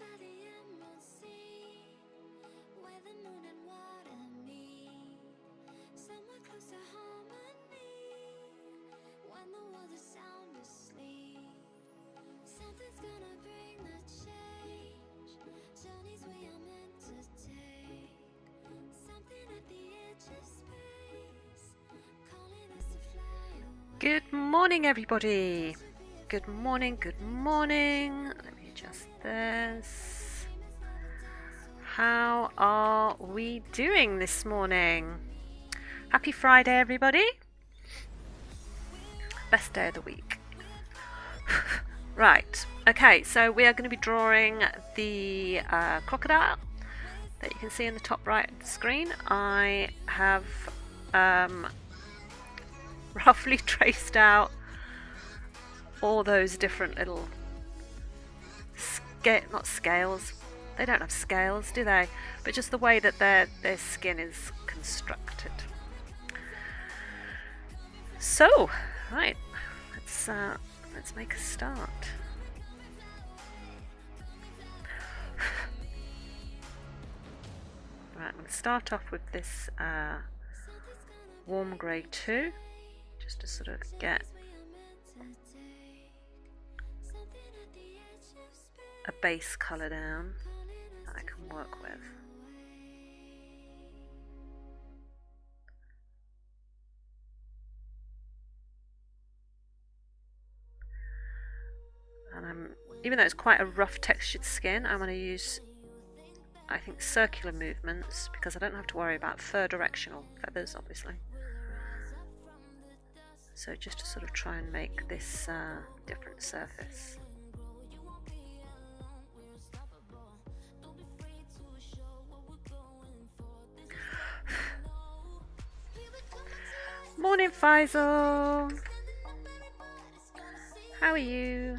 by the emerald sea, where the moon and water meet, somewhere close to harmony, when the world is sound asleep. Something's gonna bring the change, journeys we are meant to take, something at the edge of space, calling us to fly away. Good morning, everybody. Good morning, good morning. Let me adjust this. How are we doing this morning? Happy Friday, everybody. Best day of the week. Right, okay, so we are going to be drawing the crocodile that you can see in the top right of the screen. I have roughly traced out all those different little not scales, they don't have scales, do they, but just the way that their skin is constructed. So right, let's make a start. Right, I'm going to start off with this warm grey 2, just to sort of get a base colour down that I can work with. And even though it's quite a rough textured skin, I'm going to use, I think, circular movements, because I don't have to worry about fur directional feathers, obviously. So just to sort of try and make this different surface. Morning, Faisal. How are you?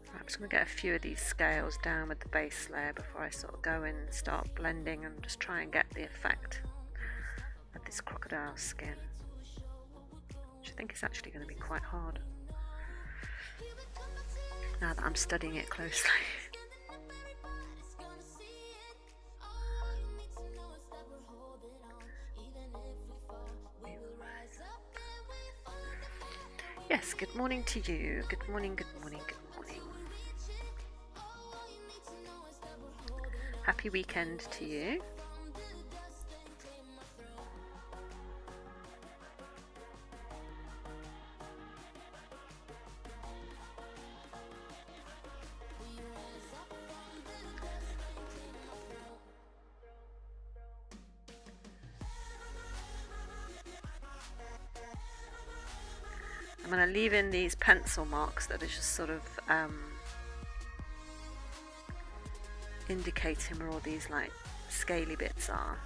I'm just going to get a few of these scales down with the base layer before I sort of go in and start blending and just try and get the effect of this crocodile skin, which I think is actually going to be quite hard now that I'm studying it closely. Yes, good morning to you. Good morning, good morning, good morning. Happy weekend to you. I'm going to leave in these pencil marks that are just sort of indicating where all these like scaly bits are,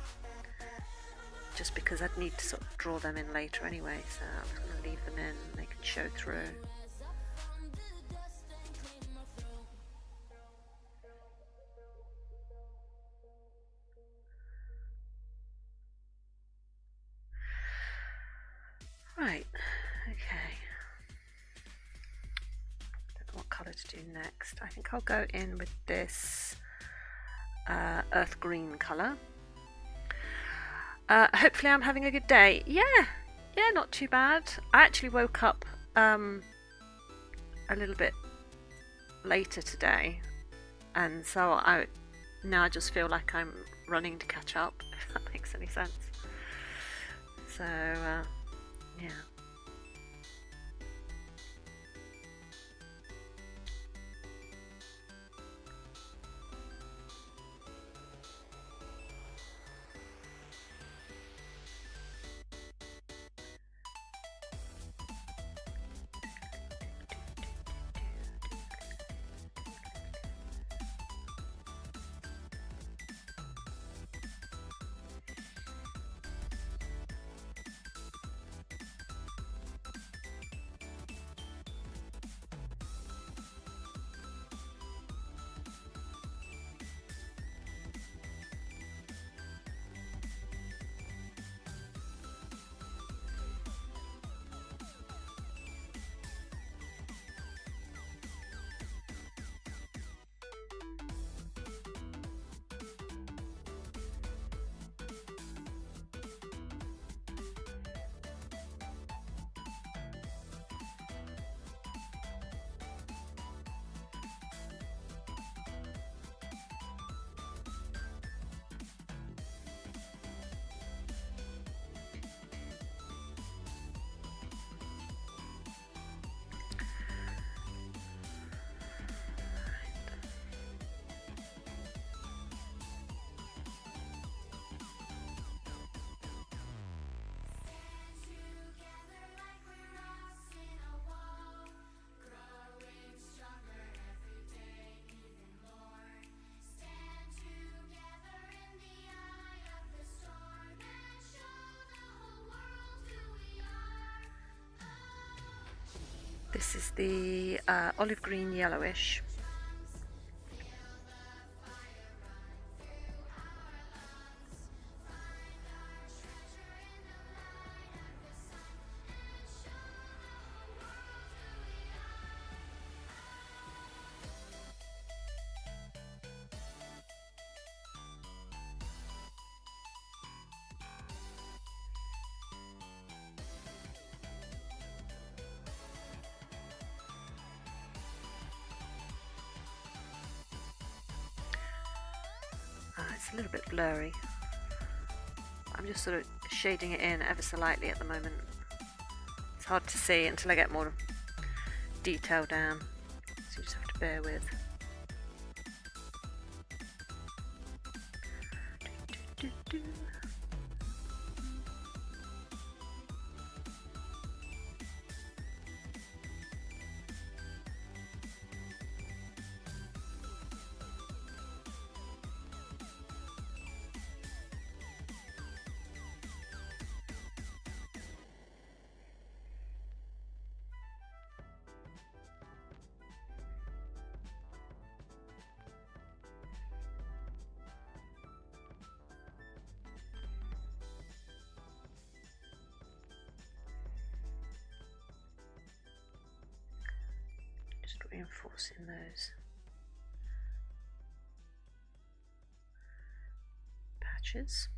just because I'd need to sort of draw them in later anyway, so I'm just going to leave them in and they can show through. Right, okay. Don't know what colour to do next. I think I'll go in with this earth green colour. Hopefully I'm having a good day. Yeah, not too bad. I actually woke up a little bit later today, and so I just feel like I'm running to catch up, if that makes any sense. So Yeah. Together like we're rocks in a wall, growing stronger every day, even more. Stand together in the eye of the storm and show the whole world who we are. This is the olive green yellowish. It's a little bit blurry. I'm just sort of shading it in ever so lightly at the moment. It's hard to see until I get more detail down, so you just have to bear with. Just reinforcing those patches.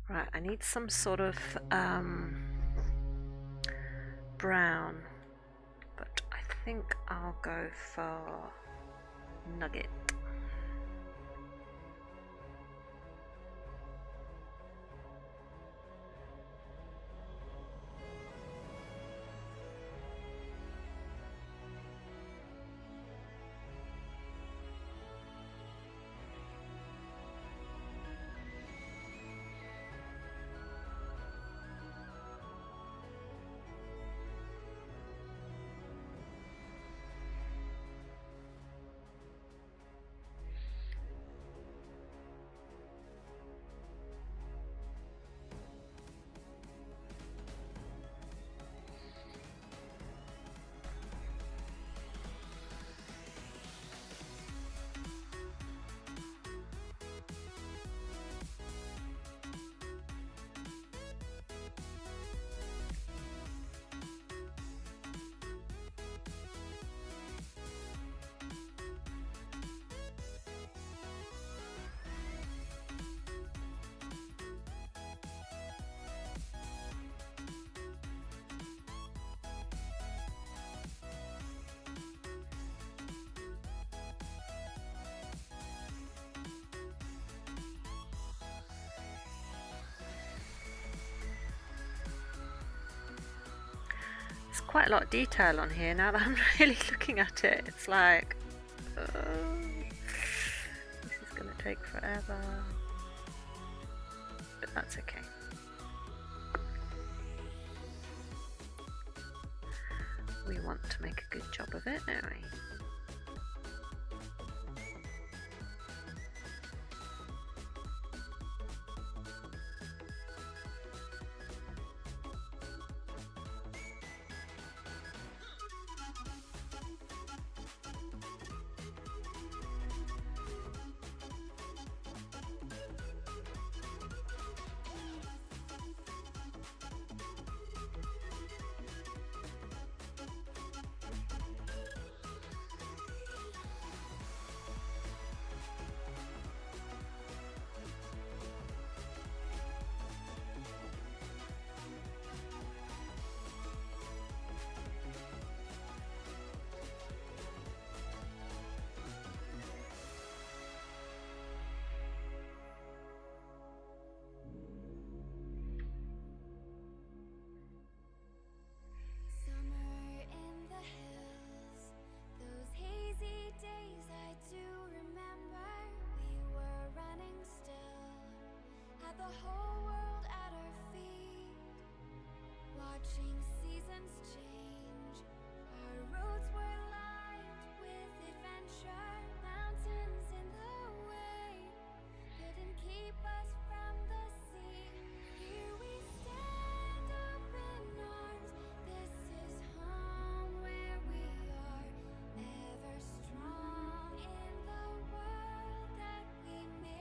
Right, I need some sort of brown, but I think I'll go for Nougat. quite a lot of detail on here now that I'm really looking at it. It's like, this is going to take forever, but that's okay. We want to make a good job of it, don't we? The whole world at our feet, watching seasons change. Our roads were lined with adventure, mountains in the way couldn't keep us from the sea. Here we stand, open arms. This is home where we are, ever strong in the world that we made.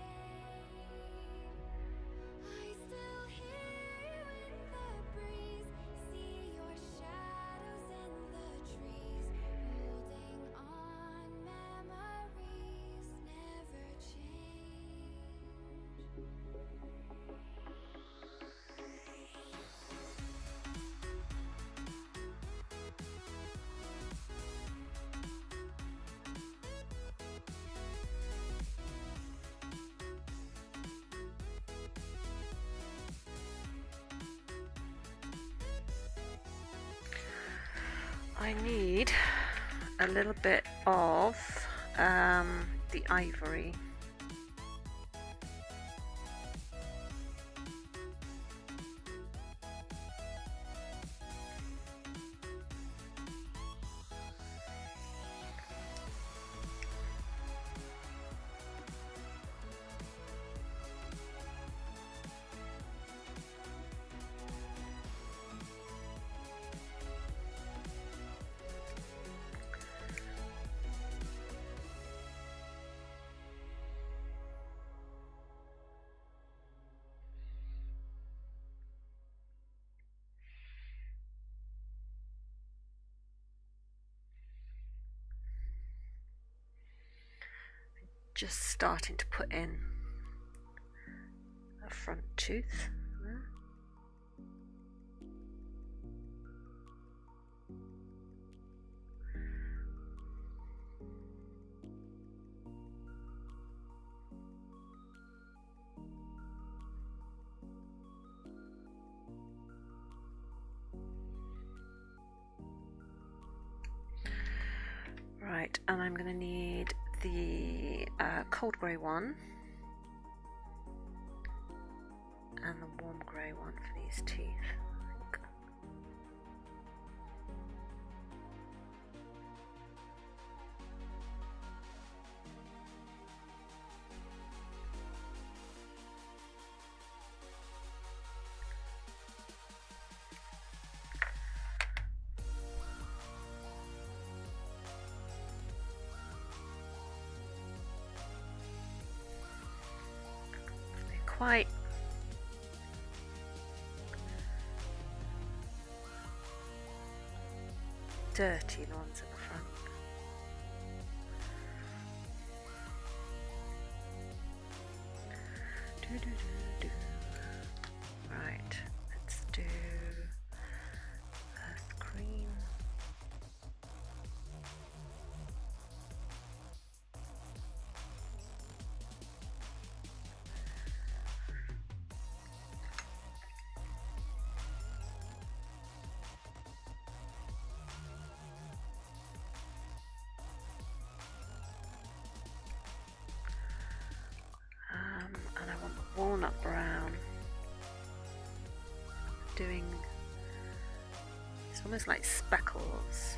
I still hear you in the breeze, see your shadows in the trees, holding on, memories never change. I need a little bit of the ivory. Just starting to put in a front tooth. Right, and I'm going to need the cold grey one and the warm grey one for these teeth. Quite dirty, the ones at the front. Right, let's do earth cream. doing, it's almost like speckles.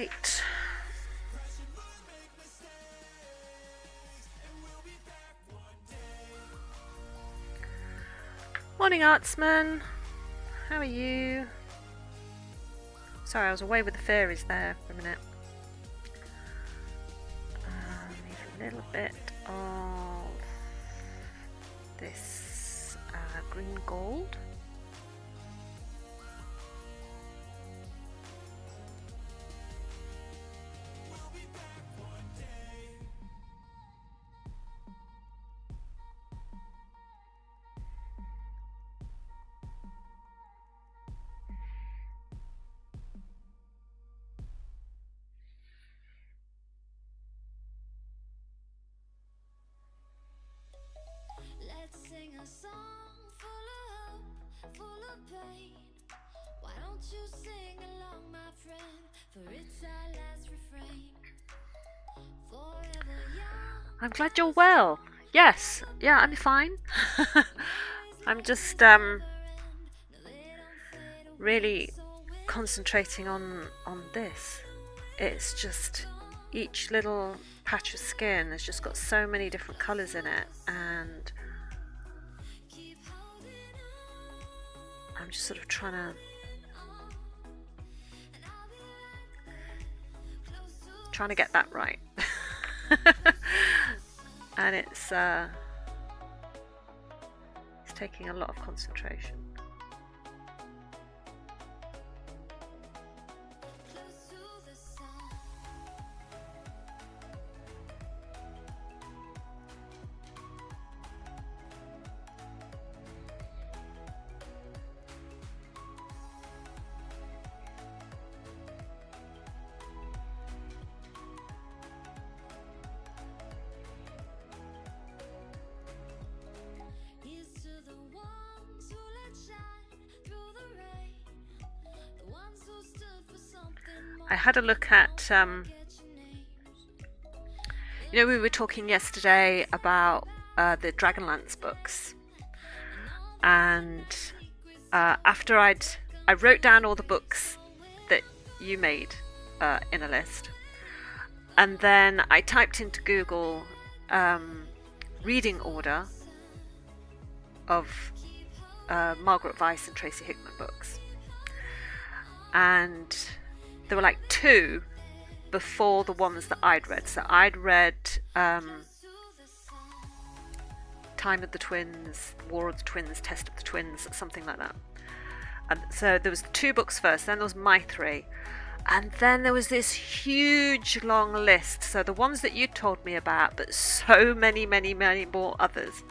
Right. Morning, Artsman. How are you? Sorry, I was away with the fairies there for a minute. Need a little bit of this green gold. Let's sing a song full of hope, full of pain. Why don't you sing along, my friend? For it's our last refrain. Forever young. I'm glad you're well. Yes, yeah, I'm fine. I'm just really concentrating on this. It's just each little patch of skin has just got so many different colours in it, and I'm just sort of trying to get that right. And it's taking a lot of concentration. I had a look at, we were talking yesterday about the Dragonlance books, and after I wrote down all the books that you made in a list, and then I typed into Google reading order of Margaret Weiss and Tracy Hickman books, and there were like 2 before the ones that I'd read. So I'd read Time of the Twins, War of the Twins, Test of the Twins, something like that. And so there was 2 books first, then there was my 3. And then there was this huge long list. So the ones that you told me about, but so many, many, many more others.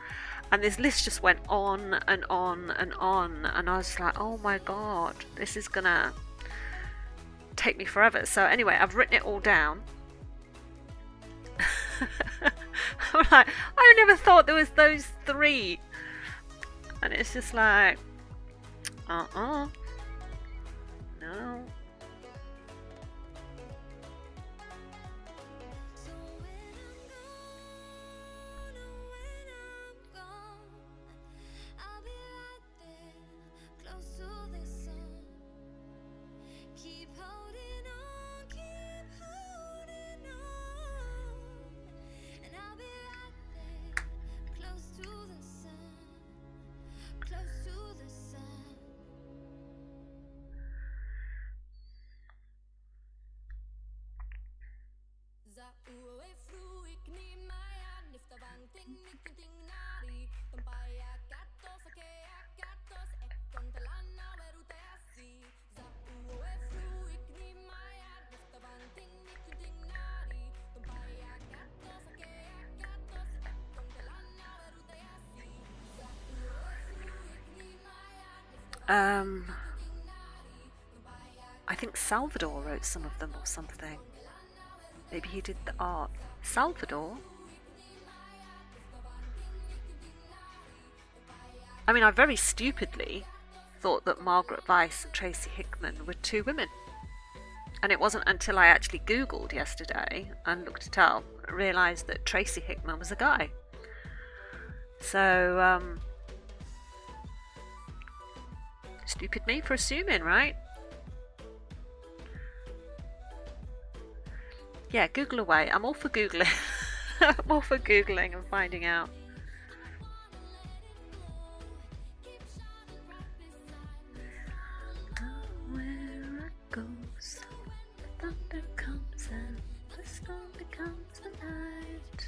And this list just went on and on and on. And I was like, oh my God, this is gonna take me forever. So anyway, I've written it all down. I'm like, I never thought there was those 3, and it's just like, no. I think Salvador wrote some of them or something. Maybe he did the art. Salvador? I mean, I very stupidly thought that Margaret Weiss and Tracy Hickman were 2 women. And it wasn't until I actually Googled yesterday and looked it up and realised that Tracy Hickman was a guy. So, stupid me for assuming, right? Yeah, Google away. I'm all for Googling. I'm all for Googling and finding out. Where I go, so thunder comes and the storm becomes the night.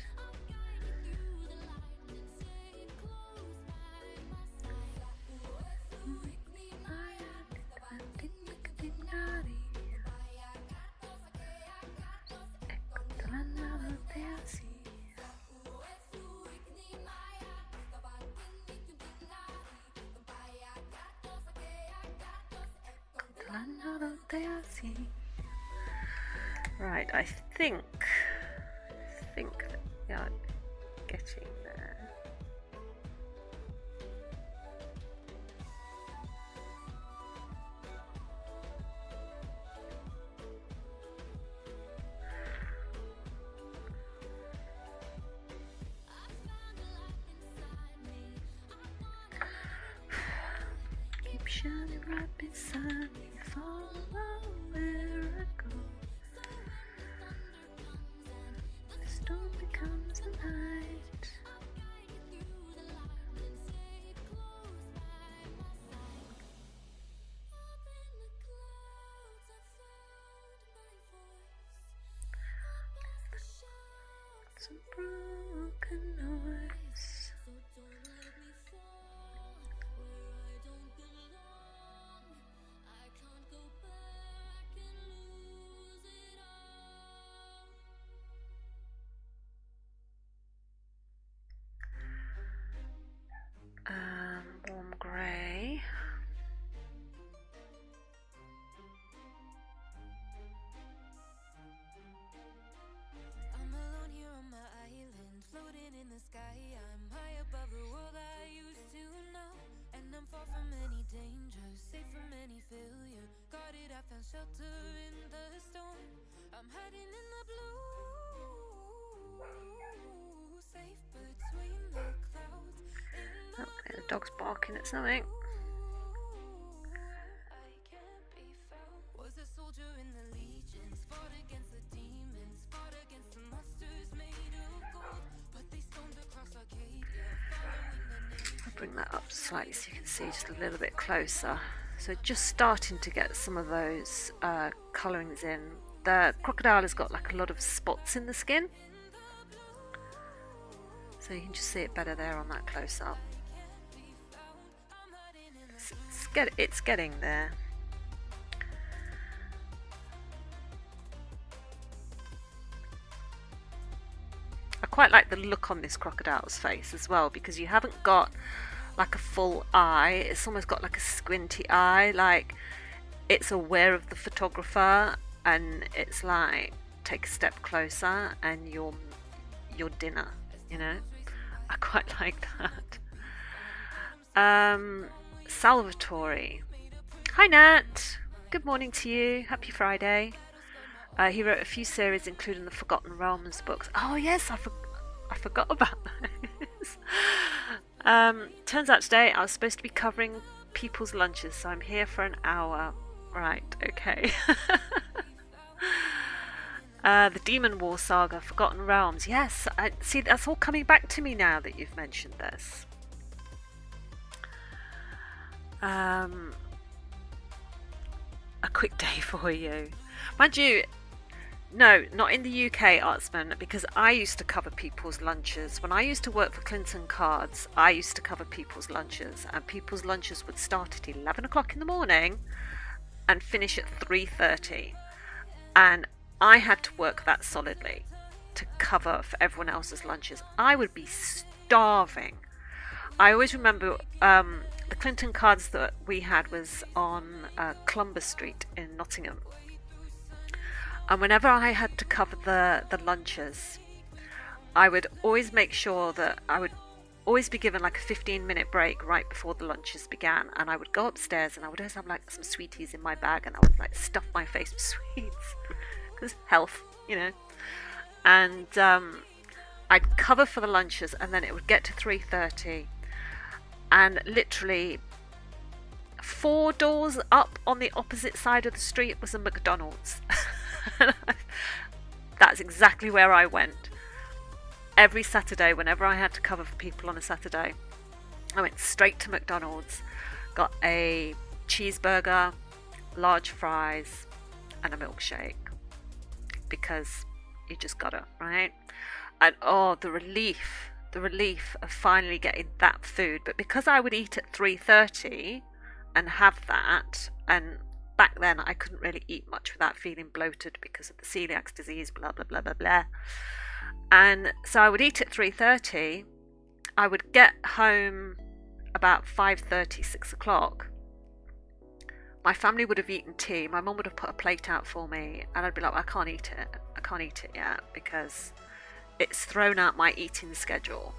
Right, I think that we are getting there. Keep shining right beside me, follow where I go. The storm becomes a light. Some broken noise. Warm grey. I'm alone here on my island, floating in the sky. I'm high above the world I used to know, and I'm far from any danger, safe from any failure. Guarded, I found shelter in the storm. I'm hiding in the blue, safe between the clouds. Oh, the dog's barking at something. I can't be found. Was a soldier in the legions, fought against the demons, fought against the monsters made of gold, but they stormed across Arcadia, following the nation. I'll bring that up slightly so you can see just a little bit closer. So just starting to get some of those colourings in. The crocodile has got like a lot of spots in the skin, so you can just see it better there on that close up. It's getting there. I quite like the look on this crocodile's face as well, because you haven't got like a full eye. It's almost got like a squinty eye, like it's aware of the photographer, and it's like, take a step closer and your dinner, you know. I quite like that. Salvatore. Hi Nat, good morning to you. Happy Friday. He wrote a few series including the Forgotten Realms books. Oh yes, I forgot about those. Turns out today I was supposed to be covering people's lunches, so I'm here for an hour. Right, okay. The Demon War Saga, Forgotten Realms. Yes, I see, that's all coming back to me now that you've mentioned this. A quick day for you. Mind you, no, not in the UK, Artsman, because I used to cover people's lunches. When I used to work for Clinton Cards, I used to cover people's lunches, and people's lunches would start at 11 o'clock in the morning and finish at 3:30. And I had to work that solidly to cover for everyone else's lunches. I would be starving. I always remember the Clinton Cards that we had was on Clumber Street in Nottingham. And whenever I had to cover the lunches, I would always make sure that I would always be given like a 15-minute break right before the lunches began. And I would go upstairs and I would always have like some sweeties in my bag, and I would like stuff my face with sweets. Because health, you know. And I'd cover for the lunches, and then it would get to 3:30. And literally 4 doors up on the opposite side of the street was a McDonald's. That's exactly where I went. Every Saturday, whenever I had to cover for people on a Saturday, I went straight to McDonald's, got a cheeseburger, large fries, and a milkshake, because you just gotta, right? And oh, the relief of finally getting that food. But because I would eat at 3:30 and have that, and back then I couldn't really eat much without feeling bloated because of the celiac disease, blah blah blah blah blah. And so I would eat at 3:30. I would get home about 5:30, 6 o'clock. My family would have eaten tea. My mum would have put a plate out for me, and I'd be like, I can't eat it yet, because it's thrown out my eating schedule.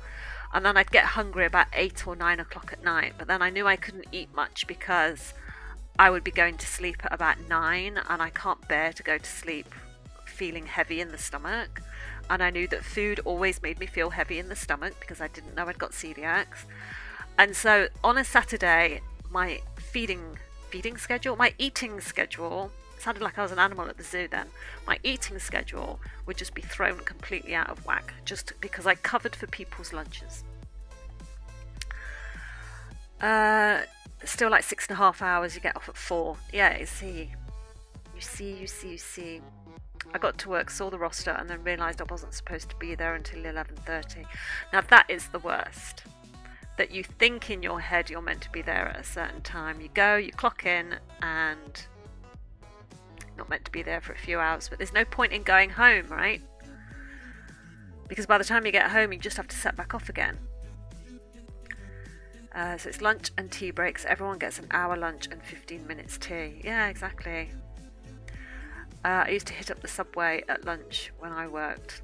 And then I'd get hungry about 8 or 9 o'clock at night, but then I knew I couldn't eat much because I would be going to sleep at about 9, and I can't bear to go to sleep feeling heavy in the stomach. And I knew that food always made me feel heavy in the stomach because I didn't know I'd got celiacs. And so on a Saturday, my eating schedule, sounded like I was an animal at the zoo then. My eating schedule would just be thrown completely out of whack, just because I covered for people's lunches. Still like 6.5 hours, you get off at 4. Yeah, you see. I got to work, saw the roster, and then realised I wasn't supposed to be there until 11:30. Now that is the worst. That you think in your head you're meant to be there at a certain time. You go, you clock in, and not meant to be there for a few hours, but there's no point in going home, right? Because by the time you get home, you just have to set back off again. So it's lunch and tea breaks. Everyone gets an hour lunch and 15 minutes tea. Yeah, exactly. I used to hit up the Subway at lunch when I worked.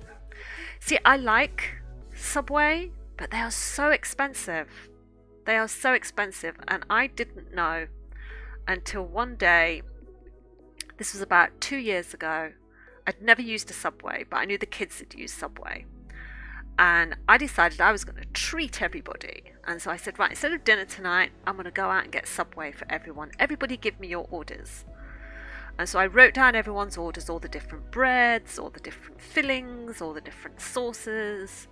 See, I like Subway, but they are so expensive. And I didn't know until one day, this was about 2 years ago. I'd never used a Subway, but I knew the kids had used Subway. And I decided I was going to treat everybody. And so I said, right, instead of dinner tonight, I'm going to go out and get Subway for everyone. Everybody give me your orders. And so I wrote down everyone's orders, all the different breads, all the different fillings, all the different sauces.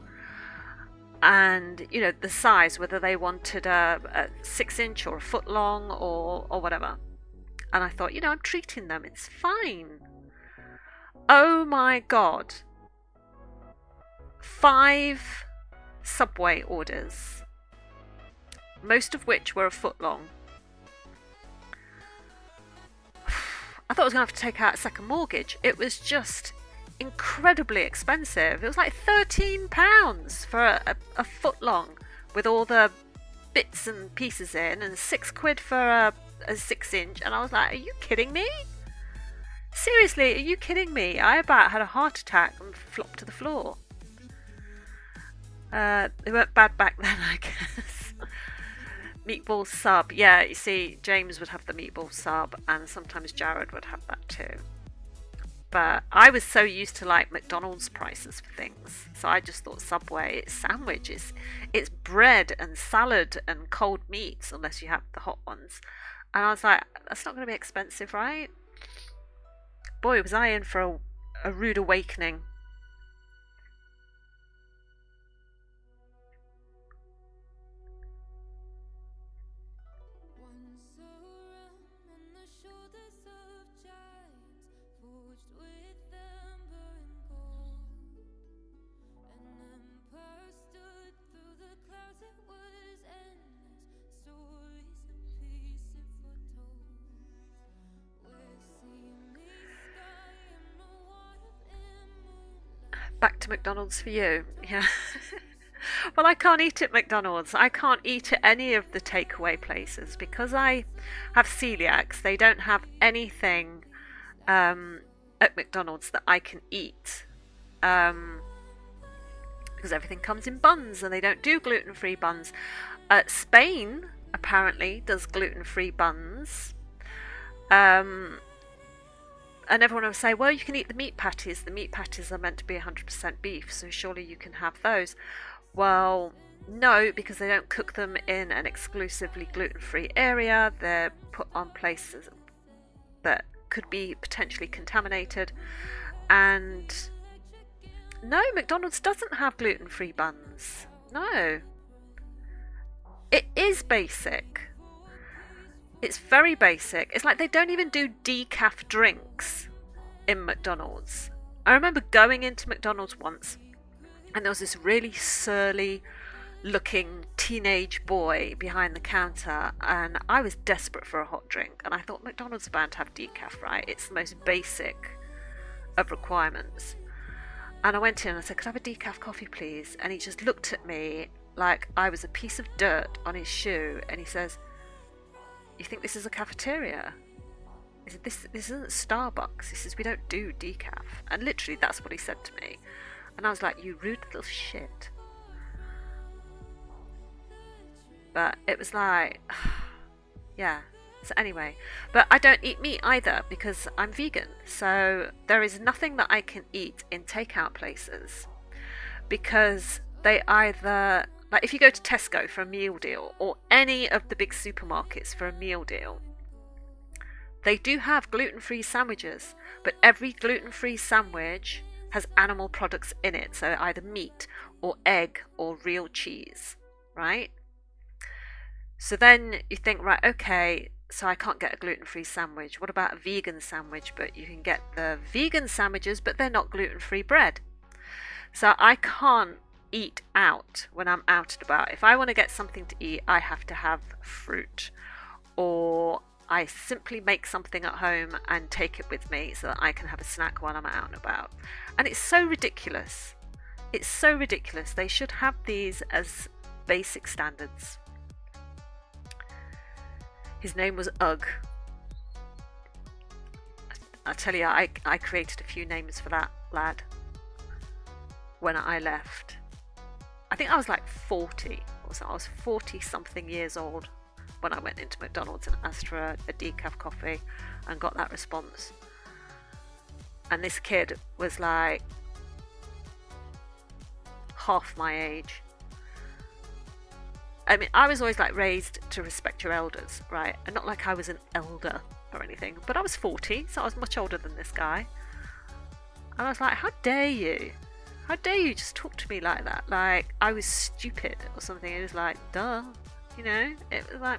And, you know, the size, whether they wanted a 6-inch or a foot long or whatever. And I thought, you know, I'm treating them. It's fine. Oh my God. 5 Subway orders, most of which were a foot long. I thought I was going to have to take out a second mortgage. It was just incredibly expensive. It was like £13 for a foot long with all the bits and pieces in, and £6 for a 6-inch. And I was like, are you kidding me? Seriously, are you kidding me? I about had a heart attack and flopped to the floor. They weren't bad back then, I guess. Meatball sub. Yeah, you see, James would have the meatball sub, and sometimes Jared would have that too. But I was so used to like McDonald's prices for things, so I just thought Subway, it's sandwiches, it's bread and salad and cold meats, unless you have the hot ones. And I was like, that's not going to be expensive, right? Boy, was I in for a rude awakening. Back to McDonald's for you. Yeah. Well, I can't eat at McDonald's. I can't eat at any of the takeaway places because I have celiacs. They don't have anything at McDonald's that I can eat because everything comes in buns and they don't do gluten-free buns. Spain apparently does gluten-free buns. And everyone will say, well, you can eat the meat patties. The meat patties are meant to be 100% beef, so surely you can have those. Well, no, because they don't cook them in an exclusively gluten-free area. They're put on places that could be potentially contaminated. And No, McDonald's doesn't have gluten-free buns. No. It is basic. It's very basic. It's like they don't even do decaf drinks in McDonald's. I remember going into McDonald's once and there was this really surly looking teenage boy behind the counter and I was desperate for a hot drink and I thought McDonald's are bound to have decaf, right? It's the most basic of requirements. And I went in and I said, could I have a decaf coffee please? And he just looked at me like I was a piece of dirt on his shoe and he says, you think this is a cafeteria? He said, this isn't Starbucks. He says, we don't do decaf. And literally that's what he said to me. And I was like, you rude little shit. But it was like, yeah. So anyway, but I don't eat meat either because I'm vegan. So there is nothing that I can eat in takeout places because they either, like if you go to Tesco for a meal deal or any of the big supermarkets for a meal deal, they do have gluten-free sandwiches, but every gluten-free sandwich has animal products in it. So either meat or egg or real cheese, right? So then you think, right, okay, so I can't get a gluten-free sandwich. What about a vegan sandwich? But you can get the vegan sandwiches, but they're not gluten-free bread. So I can't eat out when I'm out and about. If I want to get something to eat, I have to have fruit. Or I simply make something at home and take it with me so that I can have a snack while I'm out and about. And it's so ridiculous. It's so ridiculous. They should have these as basic standards. His name was Ugg. I tell you, I created a few names for that lad when I left. I think I was like 40 or so. I was 40 something years old when I went into McDonald's and asked for a decaf coffee and got that response. And this kid was like half my age. I mean, I was always like raised to respect your elders, right? And not like I was an elder or anything, but I was 40, so I was much older than this guy. And I was like, how dare you? How dare you just talk to me like that? Like I was stupid or something. It was like, duh, you know? It was like,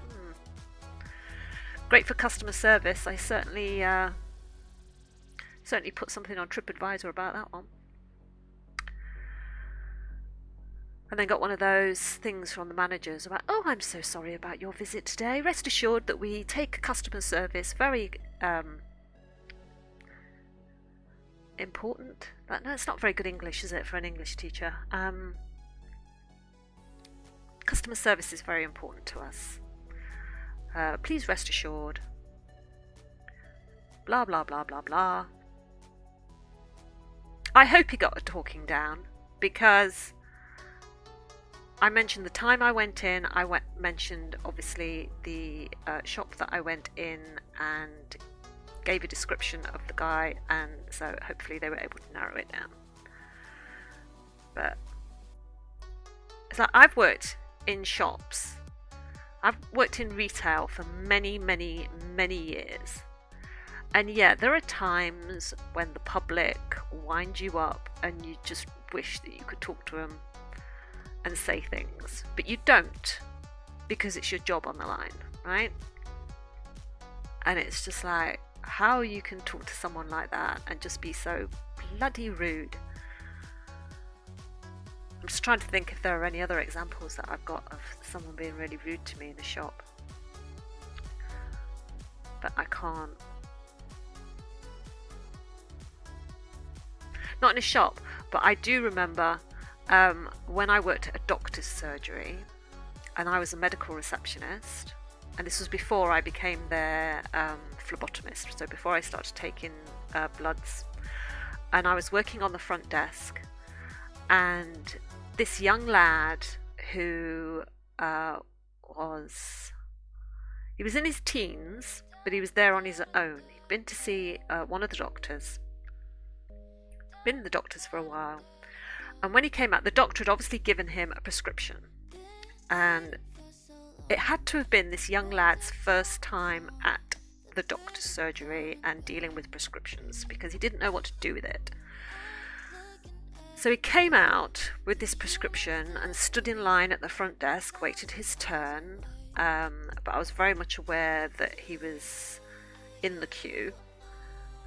Great for customer service. I certainly put something on TripAdvisor about that one. And then got one of those things from the managers about, oh, I'm so sorry about your visit today. Rest assured that we take customer service very important. But no, it's not very good English, is it, for an English teacher? Customer service is very important to us. Please rest assured. Blah, blah, blah, blah, blah. I hope he got a talking down because I mentioned the time I went in. Mentioned obviously the shop that I went in and gave a description of the guy, and so hopefully they were able to narrow it down. But it's like I've worked in shops. I've worked in retail for many, many, many years. And yeah, there are times when the public wind you up and you just wish that you could talk to them and say things, but you don't because it's your job on the line, right? And it's just like how you can talk to someone like that and just be so bloody rude. I'm just trying to think if there are any other examples that I've got of someone being really rude to me in the shop, but I can't. Not in a shop, but I do remember when I worked at a doctor's surgery and I was a medical receptionist, and this was before I became their phlebotomist, so before I started taking bloods, and I was working on the front desk, and this young lad who was in his teens, but he was there on his own. He'd been to see one of the doctors, been in the doctors for a while. And when he came out, the doctor had obviously given him a prescription. And it had to have been this young lad's first time at the doctor's surgery and dealing with prescriptions because he didn't know what to do with it. So he came out with this prescription and stood in line at the front desk, waited his turn. But I was very much aware that he was in the queue.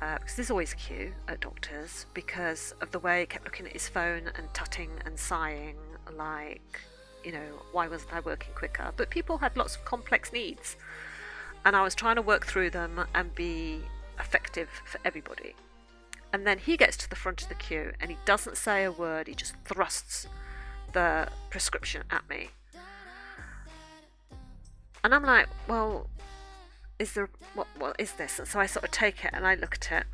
Because there's always a queue at doctors because of the way he kept looking at his phone and tutting and sighing like, why wasn't I working quicker? But people had lots of complex needs and I was trying to work through them and be effective for everybody. And then he gets to the front of the queue and he doesn't say a word, he just thrusts the prescription at me. And I'm like, well, what is this? And so I sort of take it and I look at it.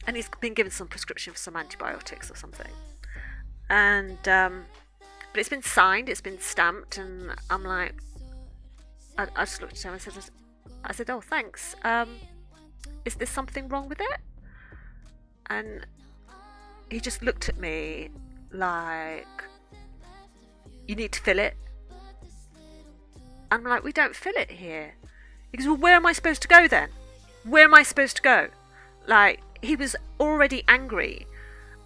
And he's been given some prescription for some antibiotics or something. And, but it's been signed, it's been stamped, and I'm like, I just looked at him and I said, oh, thanks. Is there something wrong with it? And he just looked at me like, you need to fill it. I'm like, we don't fill it here. He goes, well, where am I supposed to go then? Where am I supposed to go? Like, he was already angry.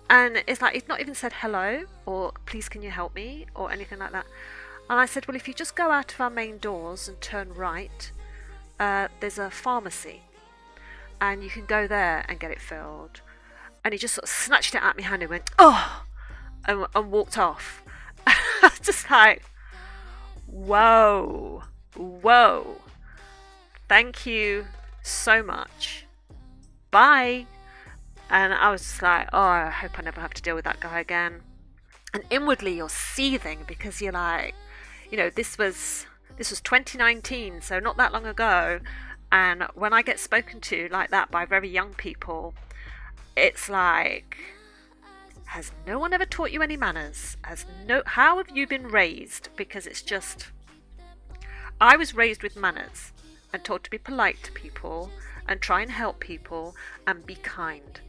And it's like, he's not even said hello or please can you help me or anything like that. And I said, well, if you just go out of our main doors and turn right, there's a pharmacy. And you can go there and get it filled. And he just sort of snatched it out of my hand and went, oh, and walked off. I was just like, whoa, thank you so much. Bye. And I was just like, oh, I hope I never have to deal with that guy again. And inwardly you're seething because you're like, this was 2019, so not that long ago. And when I get spoken to like that by very young people, it's like, has no one ever taught you any manners? How have you been raised? Because it's just, I was raised with manners and taught to be polite to people and try and help people and be kind.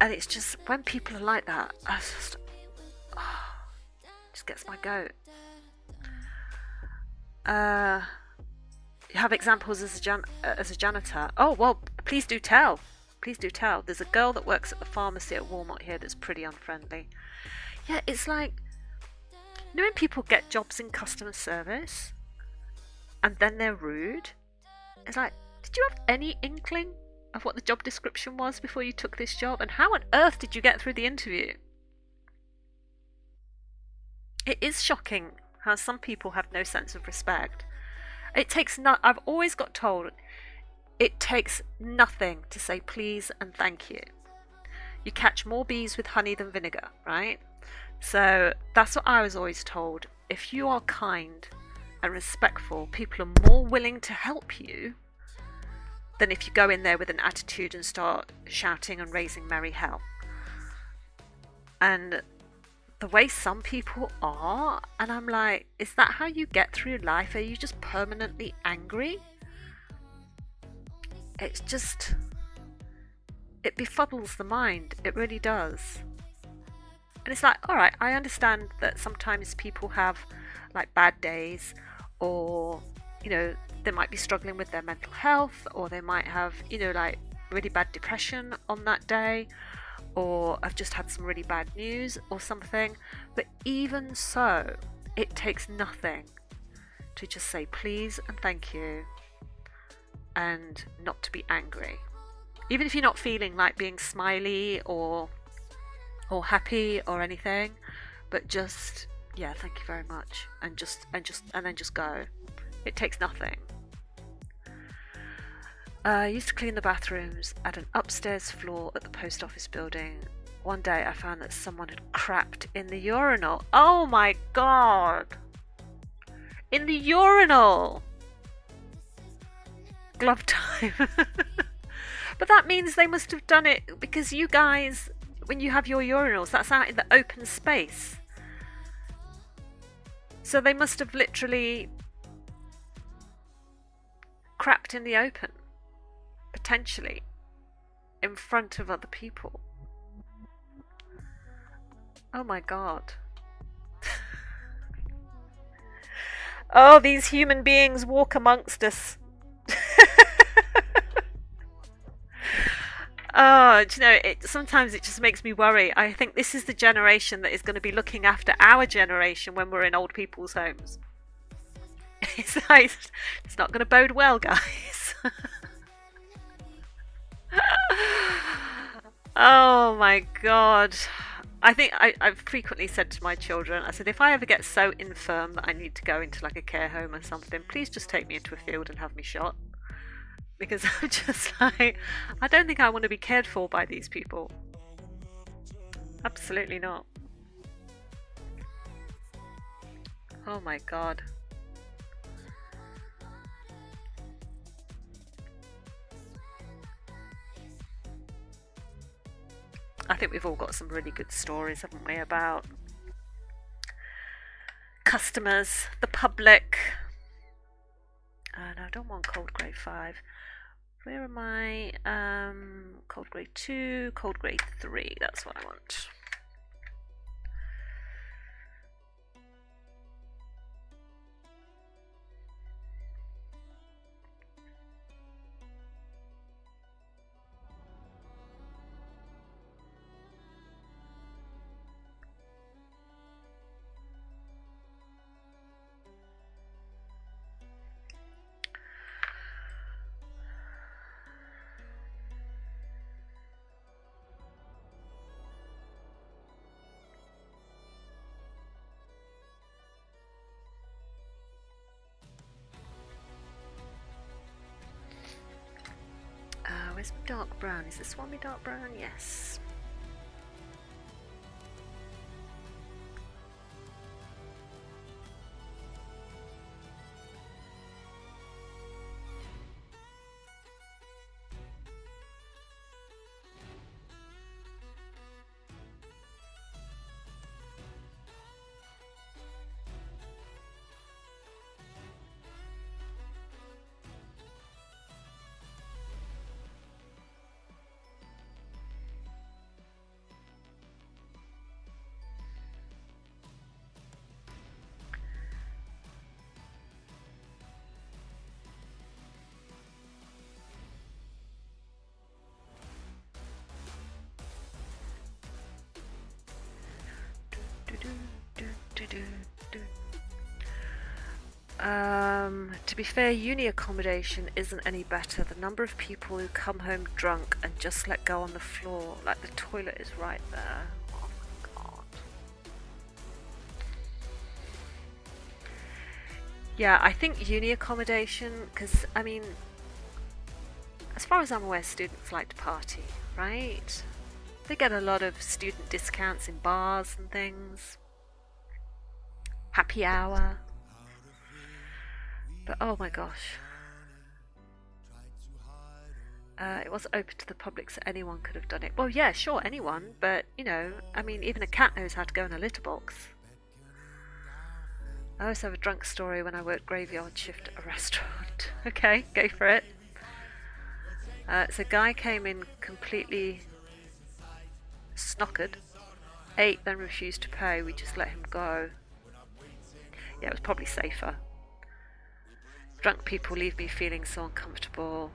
And it's just, when people are like that, it just gets my goat. You have examples as a janitor. Oh, well, please do tell. Please do tell. There's a girl that works at the pharmacy at Walnut here that's pretty unfriendly. Yeah, it's like, when people get jobs in customer service and then they're rude, it's like, did you have any inkling of what the job description was before you took this job? And how on earth did you get through the interview? It is shocking how some people have no sense of respect. I've always got told, it takes nothing to say please and thank you. You catch more bees with honey than vinegar, right? So that's what I was always told. If you are kind and respectful, people are more willing to help you than if you go in there with an attitude and start shouting and raising merry hell. And the way some people are, and I'm like, is that how you get through life? Are you just permanently angry? It's just, it befuddles the mind. It really does. And it's like, all right, I understand that sometimes people have like bad days, or they might be struggling with their mental health, or they might have like really bad depression on that day, or I've just had some really bad news or something. But even so, it takes nothing to just say please and thank you and not to be angry. Even if you're not feeling like being smiley or happy or anything, but just, yeah, thank you very much, and then just go. It takes nothing. I used to clean the bathrooms at an upstairs floor at the post office building. One day I found that someone had crapped in the urinal. Oh my god! In the urinal! Glove time. But that means they must have done it because you guys, when you have your urinals, that's out in the open space. So they must have literally crapped in the open, potentially, in front of other people. Oh my god. Oh, these human beings walk amongst us. Oh, do you know, sometimes it just makes me worry. I think this is the generation that is going to be looking after our generation when we're in old people's homes. It's not going to bode well, guys. Oh my god. I've frequently said to my children, I said, if I ever get so infirm that I need to go into like a care home or something, please just take me into a field and have me shot. Because I'm just like, I don't think I want to be cared for by these people. Absolutely not. Oh my god. I think we've all got some really good stories, haven't we, about customers, the public. No, I don't want cold grade 5. Where am I? Cold grade 2, cold grade 3. That's what I want. Where's my dark brown? Is this one my dark brown? Yes. To be fair, uni accommodation isn't any better. The number of people who come home drunk and just let go on the floor, like the toilet is right there. Oh my god. Yeah, I think uni accommodation, because, I mean, as far as I'm aware, students like to party, right? They get a lot of student discounts in bars and things. Happy hour. But oh my gosh. It wasn't open to the public, so anyone could have done it. Well, yeah, sure, anyone, but, you know, I mean, even a cat knows how to go in a litter box. I always have a drunk story when I worked graveyard shift at a restaurant. Okay, go for it. So a guy came in completely snockered, ate, then refused to pay. We just let him go. Yeah, it was probably safer. Drunk people leave me feeling so uncomfortable,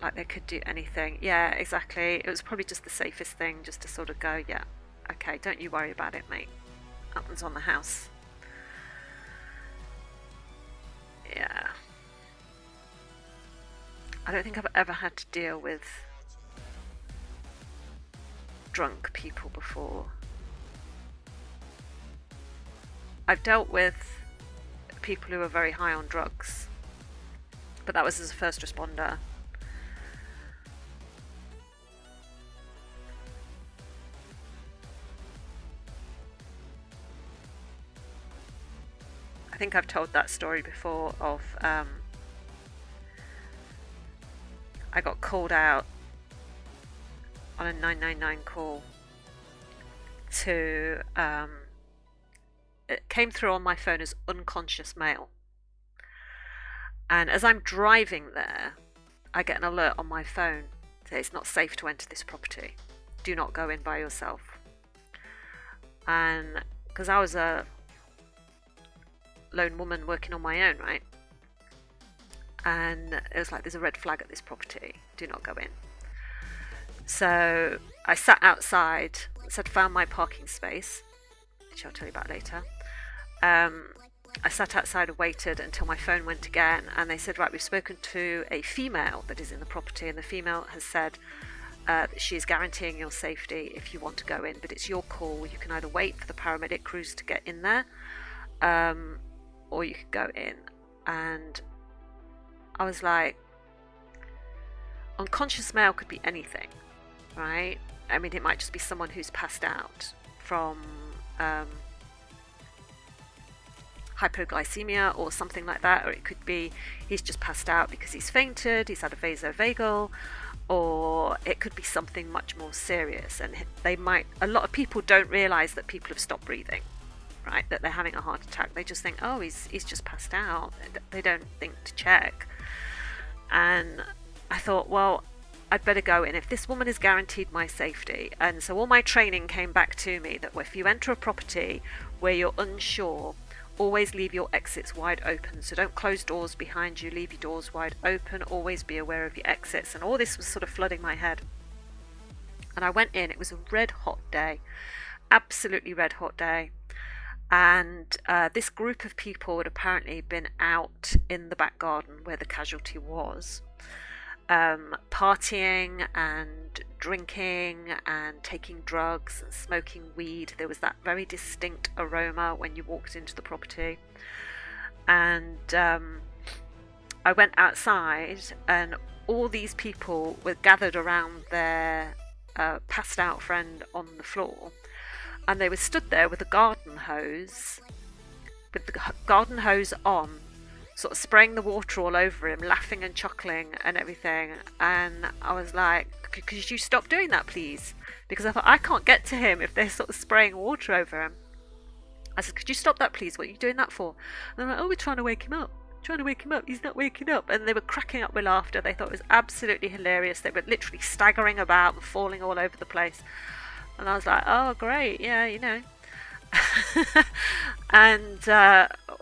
like they could do anything. Yeah, exactly. It was probably just the safest thing, just to sort of go, yeah, okay, don't you worry about it, mate. That one's on the house. Yeah. I don't think I've ever had to deal with drunk people before. I've dealt with people who are very high on drugs, but that was as a first responder. I think I've told that story before of I got called out on a 999 call to it came through on my phone as unconscious male, and as I'm driving there I get an alert on my phone that it's not safe to enter this property, do not go in by yourself. And because I was a lone woman working on my own, right, and it was like, there's a red flag at this property, do not go in. So I sat outside, so I'd found my parking space, which I'll tell you about later. I sat outside and waited until my phone went again, and they said, right, we've spoken to a female that is in the property, and the female has said that she is guaranteeing your safety if you want to go in, but it's your call. You can either wait for the paramedic crews to get in there, or you could go in. And I was like, unconscious male could be anything, right? I mean, it might just be someone who's passed out from hypoglycemia or something like that, or it could be he's just passed out because he's fainted, he's had a vasovagal, or it could be something much more serious. And a lot of people don't realize that people have stopped breathing, right? That they're having a heart attack. They just think, oh, he's just passed out. They don't think to check. And I thought, well, I'd better go in. If this woman is guaranteed my safety, and so all my training came back to me that if you enter a property where you're unsure, always leave your exits wide open. So don't close doors behind you, leave your doors wide open, always be aware of your exits. And all this was sort of flooding my head. And I went in, it was a red hot day, absolutely red hot day. And this group of people had apparently been out in the back garden where the casualty was, partying and drinking and taking drugs and smoking weed. There was that very distinct aroma when you walked into the property. And I went outside, and all these people were gathered around their passed out friend on the floor, and they were stood there with a garden hose, on, sort of spraying the water all over him, laughing and chuckling and everything. And I was like, could you stop doing that, please? Because I thought, I can't get to him if they're sort of spraying water over him. I said, could you stop that, please? What are you doing that for? And they're like, oh, we're trying to wake him up. He's not waking up. And they were cracking up with laughter. They thought it was absolutely hilarious. They were literally staggering about and falling all over the place. And I was like, oh, great. Yeah, you know. And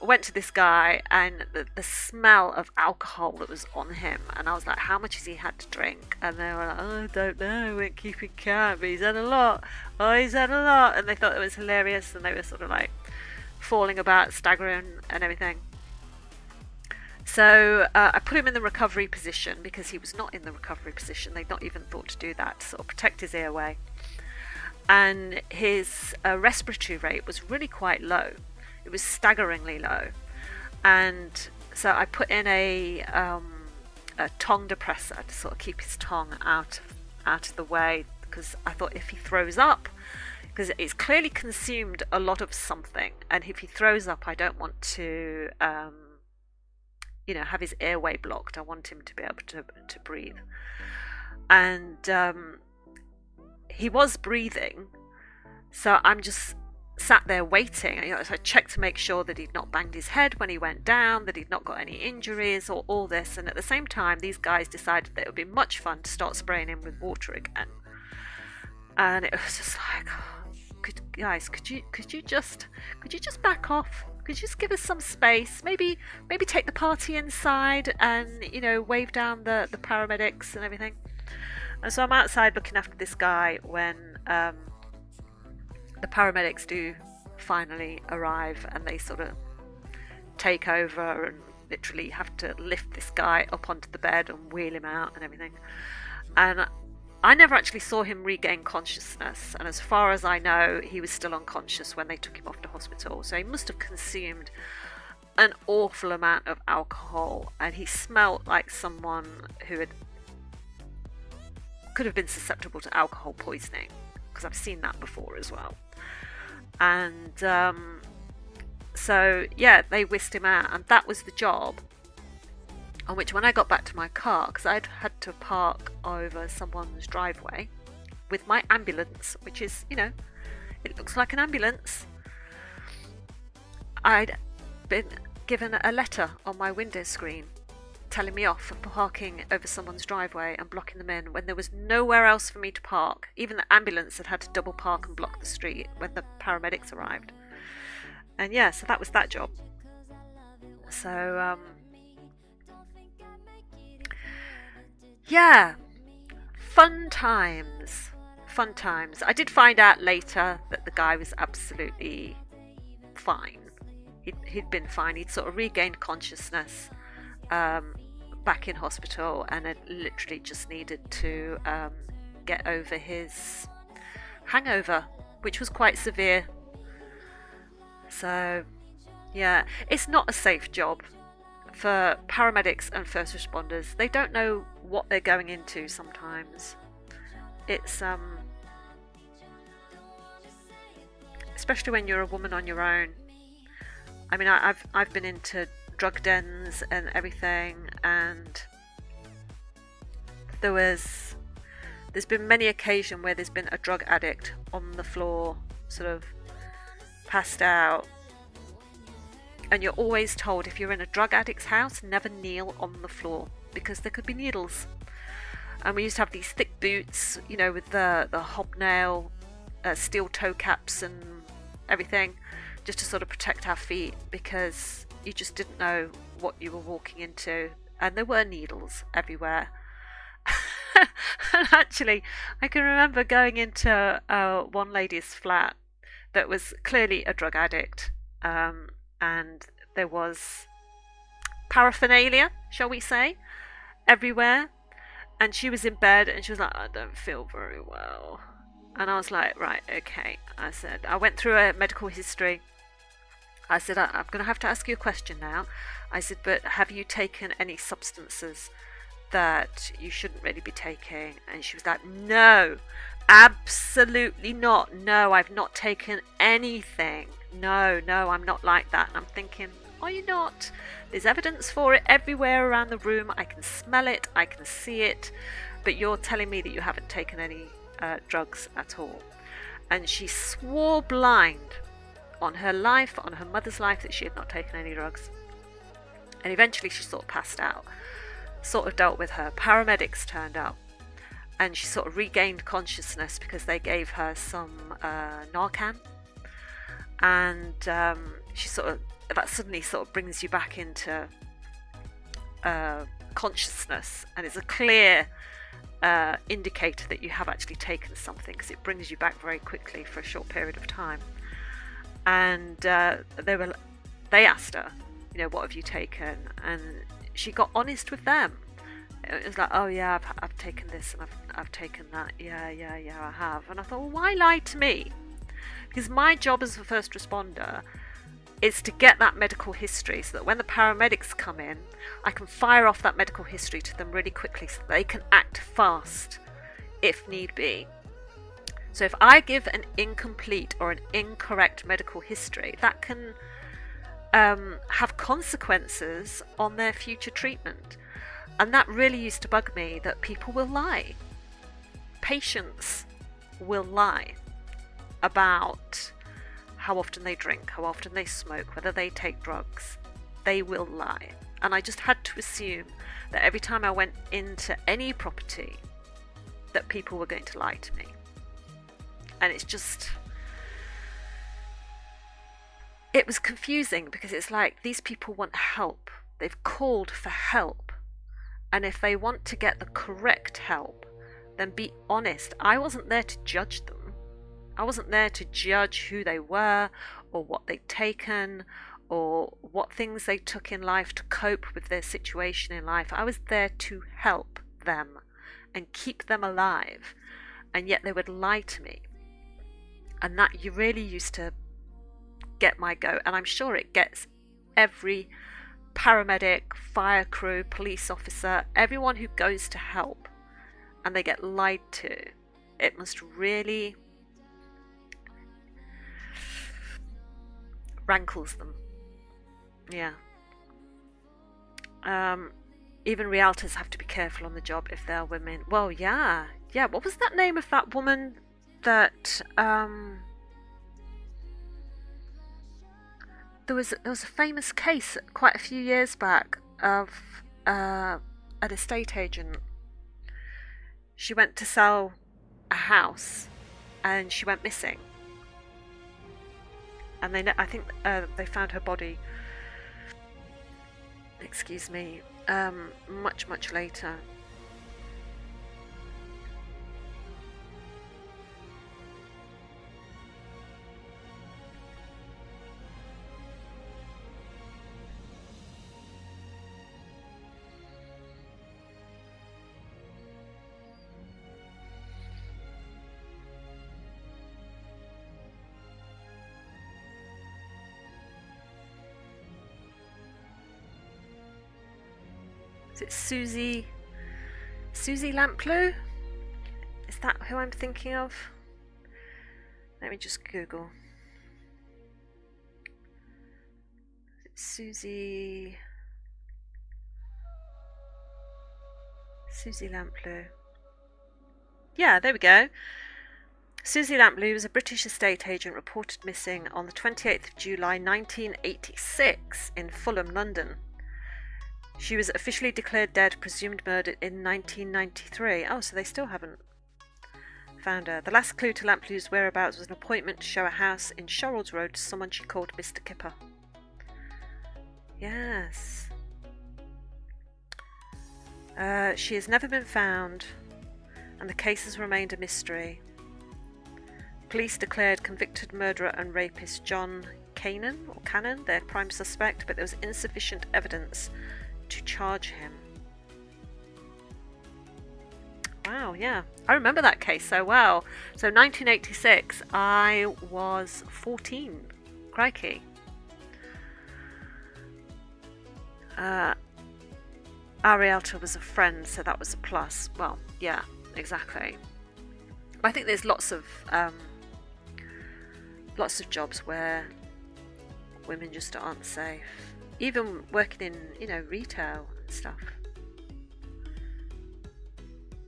went to this guy, and the smell of alcohol that was on him, and I was like, how much has he had to drink? And they were like, oh, I don't know, we weren't keeping count, but he's had a lot. And they thought it was hilarious, and they were sort of like falling about, staggering and everything. So I put him in the recovery position, because he was not in the recovery position. They'd not even thought to do that, to sort of protect his airway. And his respiratory rate was really quite low. It was staggeringly low. And so I put in a tongue depressor to sort of keep his tongue out of the way, because I thought if he throws up, because it's clearly consumed a lot of something, and if he throws up, I don't want to have his airway blocked. I want him to be able to breathe. And he was breathing, so I'm just sat there waiting. So I checked to make sure that he'd not banged his head when he went down, that he'd not got any injuries or all this. And at the same time, these guys decided that it would be much fun to start spraying him with water again. And it was just like, could you just back off? Could you just give us some space? Maybe take the party inside and wave down the paramedics and everything. And so I'm outside looking after this guy when the paramedics do finally arrive, and they sort of take over and literally have to lift this guy up onto the bed and wheel him out and everything. And I never actually saw him regain consciousness, and as far as I know, he was still unconscious when they took him off to hospital. So he must have consumed an awful amount of alcohol, and he smelled like someone who could have been susceptible to alcohol poisoning, because I've seen that before as well. And so yeah, they whisked him out, and that was the job. On which, when I got back to my car, because I'd had to park over someone's driveway with my ambulance, which is, it looks like an ambulance, I'd been given a letter on my window screen telling me off for parking over someone's driveway and blocking them in when there was nowhere else for me to park. Even the ambulance had to double park and block the street when the paramedics arrived. And yeah, so that was that job. So yeah, fun times. Fun times. I did find out later that the guy was absolutely fine. He'd been fine. He'd sort of regained consciousness back in hospital, and had literally just needed to get over his hangover, which was quite severe. So yeah, it's not a safe job for paramedics and first responders. They don't know what they're going into sometimes. It's especially when you're a woman on your own. I mean, I've been into drug dens and everything, and there's been many occasions where there's been a drug addict on the floor, sort of passed out, and you're always told, if you're in a drug addict's house, never kneel on the floor because there could be needles. And we used to have these thick boots, you know, with the hobnail steel toe caps and everything, just to sort of protect our feet, because you just didn't know what you were walking into, and there were needles everywhere. And actually, I can remember going into one lady's flat that was clearly a drug addict, and there was paraphernalia, shall we say, everywhere. And she was in bed, and she was like, I don't feel very well. And I was like, right, okay. I said, I went through a medical history. I said, I'm going to have to ask you a question now. I said, but have you taken any substances that you shouldn't really be taking? And she was like, no, absolutely not. No, I've not taken anything. No, I'm not like that. And I'm thinking, are you not? There's evidence for it everywhere around the room. I can smell it. I can see it. But you're telling me that you haven't taken any drugs at all. And she swore blind on her life, on her mother's life, that she had not taken any drugs. And eventually she sort of passed out, sort of dealt with her. Paramedics turned up, and she sort of regained consciousness because they gave her some Narcan. And she sort of, that suddenly sort of brings you back into consciousness, and it's a clear indicator that you have actually taken something, because it brings you back very quickly for a short period of time. And they asked her, you know, what have you taken? And she got honest with them. It was like, oh yeah, I've taken this and I've taken that. Yeah, I have. And I thought, well, why lie to me? Because my job as a first responder is to get that medical history, so that when the paramedics come in, I can fire off that medical history to them really quickly, so that they can act fast if need be. So if I give an incomplete or an incorrect medical history, that can have consequences on their future treatment. And that really used to bug me, that people will lie. Patients will lie about how often they drink, how often they smoke, whether they take drugs. They will lie. And I just had to assume that every time I went into any property, that people were going to lie to me. And it's just, it was confusing, because it's like, these people want help. They've called for help. And if they want to get the correct help, then be honest. I wasn't there to judge them. I wasn't there to judge who they were, or what they'd taken, or what things they took in life to cope with their situation in life. I was there to help them and keep them alive. And yet they would lie to me. And that you really used to get my goat. And I'm sure it gets every paramedic, fire crew, police officer, everyone who goes to help and they get lied to. It must really rankles them. Yeah. Even realtors have to be careful on the job if they're women. Well, yeah. What was that name of that woman that there was a famous case quite a few years back of an estate agent. She went to sell a house and she went missing. And I think they found her body, much later. Is it Susie Lamplugh? Is that who I'm thinking of? Let me just Google. Susie Lamplugh. Yeah, there we go. Susie Lamplugh was a British estate agent reported missing on the 28th of July 1986 in Fulham, London. She was officially declared dead, presumed murdered in 1993. Oh, so they still haven't found her. The last clue to Lamplugh's whereabouts was an appointment to show a house in Shorrolds Road to someone she called Mr. Kipper. Yes. She has never been found, and the case has remained a mystery. Police declared convicted murderer and rapist John Cannon their prime suspect, but there was insufficient evidence to charge him. Wow, yeah. I remember that case so well. So 1986, I was 14. Crikey. Arielta was a friend, so that was a plus. Well, yeah, exactly. I think there's lots of jobs where women just aren't safe. Even working in, retail and stuff.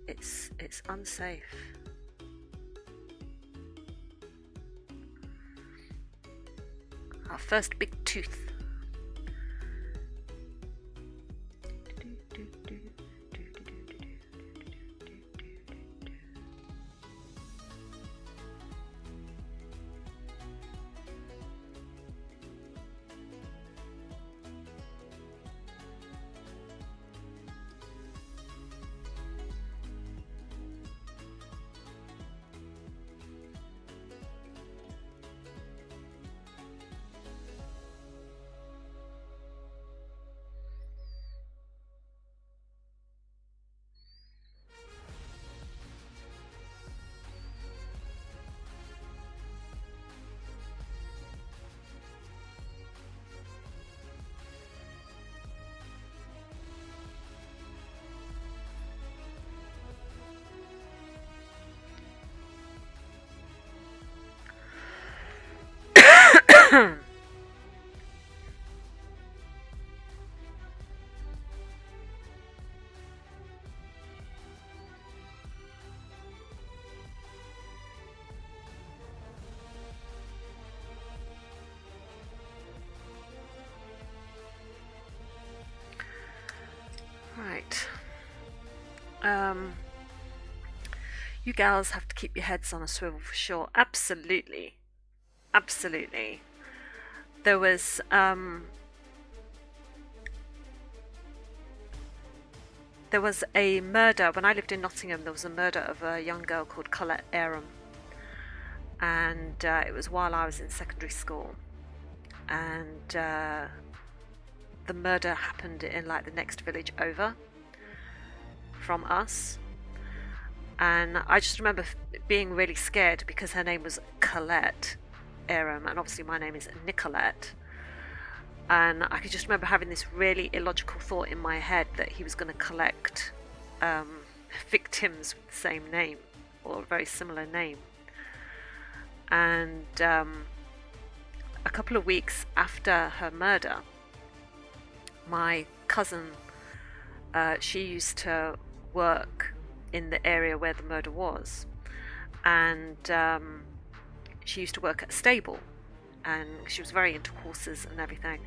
It's unsafe. Our first big tooth. Right. You gals have to keep your heads on a swivel for sure. Absolutely. Absolutely. There was a murder when I lived in Nottingham. There was a murder of a young girl called Colette Aram, and it was while I was in secondary school, and the murder happened in like the next village over from us. And I just remember being really scared because her name was Colette Aram, and obviously my name is Nicolette. And I could just remember having this really illogical thought in my head that he was going to collect victims with the same name or a very similar name. And a couple of weeks after her murder, my cousin, she used to work in the area where the murder was, and she used to work at a stable, and she was very into horses and everything,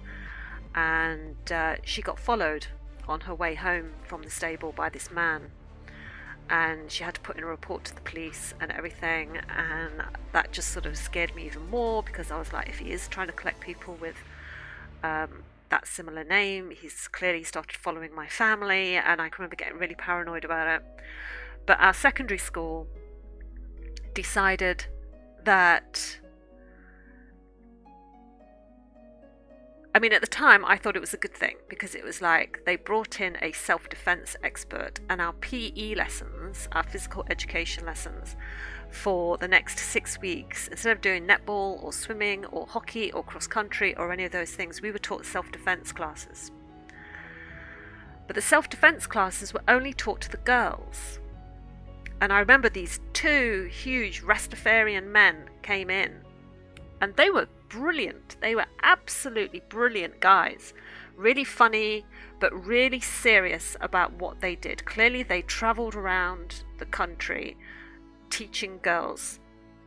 and she got followed on her way home from the stable by this man, and she had to put in a report to the police and everything, and that just sort of scared me even more, because I was like, if he is trying to collect people with that similar name, he's clearly started following my family, and I can remember getting really paranoid about it. But our secondary school decided that, I mean, at the time I thought it was a good thing, because it was like they brought in a self-defense expert, and our PE lessons, our physical education lessons, for the next 6 weeks, instead of doing netball or swimming or hockey or cross country or any of those things, we were taught self-defense classes. But the self-defense classes were only taught to the girls. And I remember these two huge Rastafarian men came in, and they were brilliant. They were absolutely brilliant guys. Really funny, but really serious about what they did. Clearly they travelled around the country teaching girls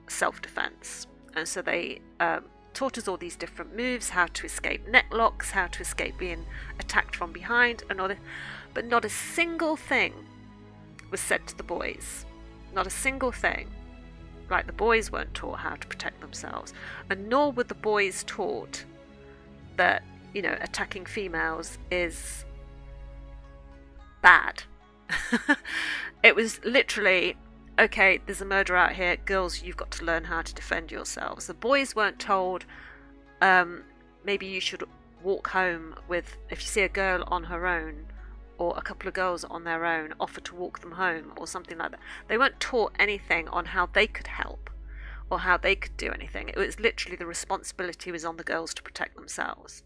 self-defense. And so they taught us all these different moves, how to escape neck locks, how to escape being attacked from behind, and all this. But not a single thing was said to the boys. Not a single thing. Like, the boys weren't taught how to protect themselves, and nor were the boys taught that, you know, attacking females is bad. It was literally, okay, there's a murder out here, girls, you've got to learn how to defend yourselves. The boys weren't told, maybe you should walk home with, if you see a girl on her own, or a couple of girls on their own, offer to walk them home, or something like that. They weren't taught anything on how they could help, or how they could do anything. It was literally the responsibility was on the girls to protect themselves.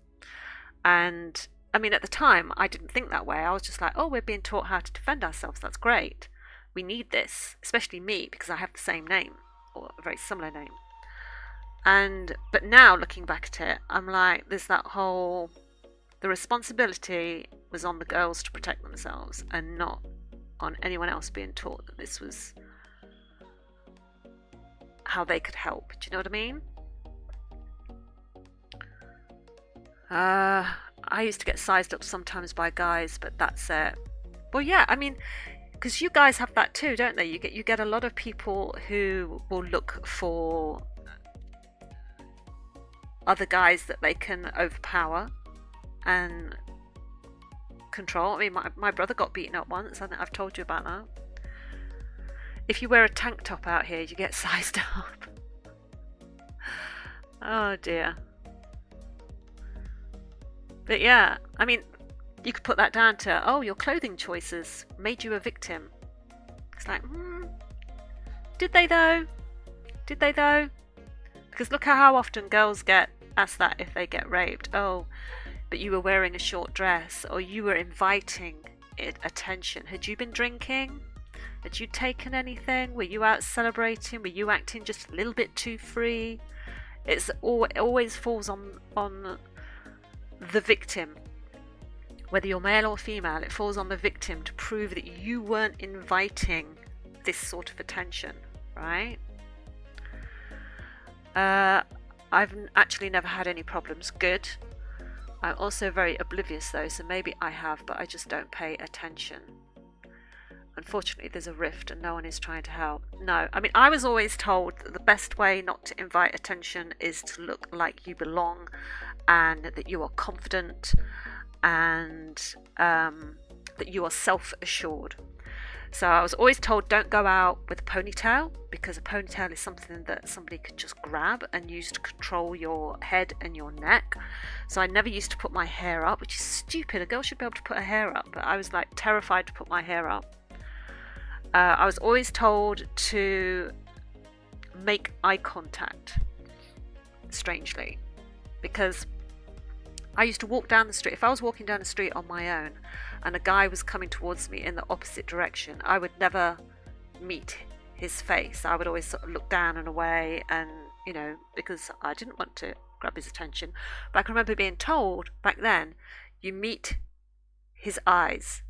And, I mean, at the time, I didn't think that way. I was just like, oh, we're being taught how to defend ourselves. That's great. We need this, especially me, because I have the same name, or a very similar name. But now, looking back at it, I'm like, there's that whole... The responsibility was on the girls to protect themselves, and not on anyone else being taught that this was how they could help. Do you know what I mean? I used to get sized up sometimes by guys, but that's it. Well, yeah, I mean, because you guys have that too, don't they? You get a lot of people who will look for other guys that they can overpower and control. I mean, my brother got beaten up once. I think I've told you about that. If you wear a tank top out here, you get sized up. Oh dear. But yeah, I mean, you could put that down to, oh, your clothing choices made you a victim. It's like, did they though? Did they though? Because look at how often girls get asked that if they get raped. Oh, but you were wearing a short dress, or you were inviting attention. Had you been drinking? Had you taken anything? Were you out celebrating? Were you acting just a little bit too free? It always falls on the victim. Whether you're male or female, it falls on the victim to prove that you weren't inviting this sort of attention, right? I've actually never had any problems. Good. I'm also very oblivious though, so maybe I have, but I just don't pay attention. Unfortunately, there's a rift and no one is trying to help. No, I mean, I was always told that the best way not to invite attention is to look like you belong, and that you are confident, and that you are self-assured. So I was always told, don't go out with a ponytail, because a ponytail is something that somebody could just grab and use to control your head and your neck. So I never used to put my hair up, which is stupid. A girl should be able to put her hair up, but I was like terrified to put my hair up. I was always told to make eye contact, strangely, because I used to walk down the street. If I was walking down the street on my own and a guy was coming towards me in the opposite direction, I would never meet his face. I would always sort of look down and away, and, you know, because I didn't want to grab his attention. But I can remember being told back then, you meet his eyes.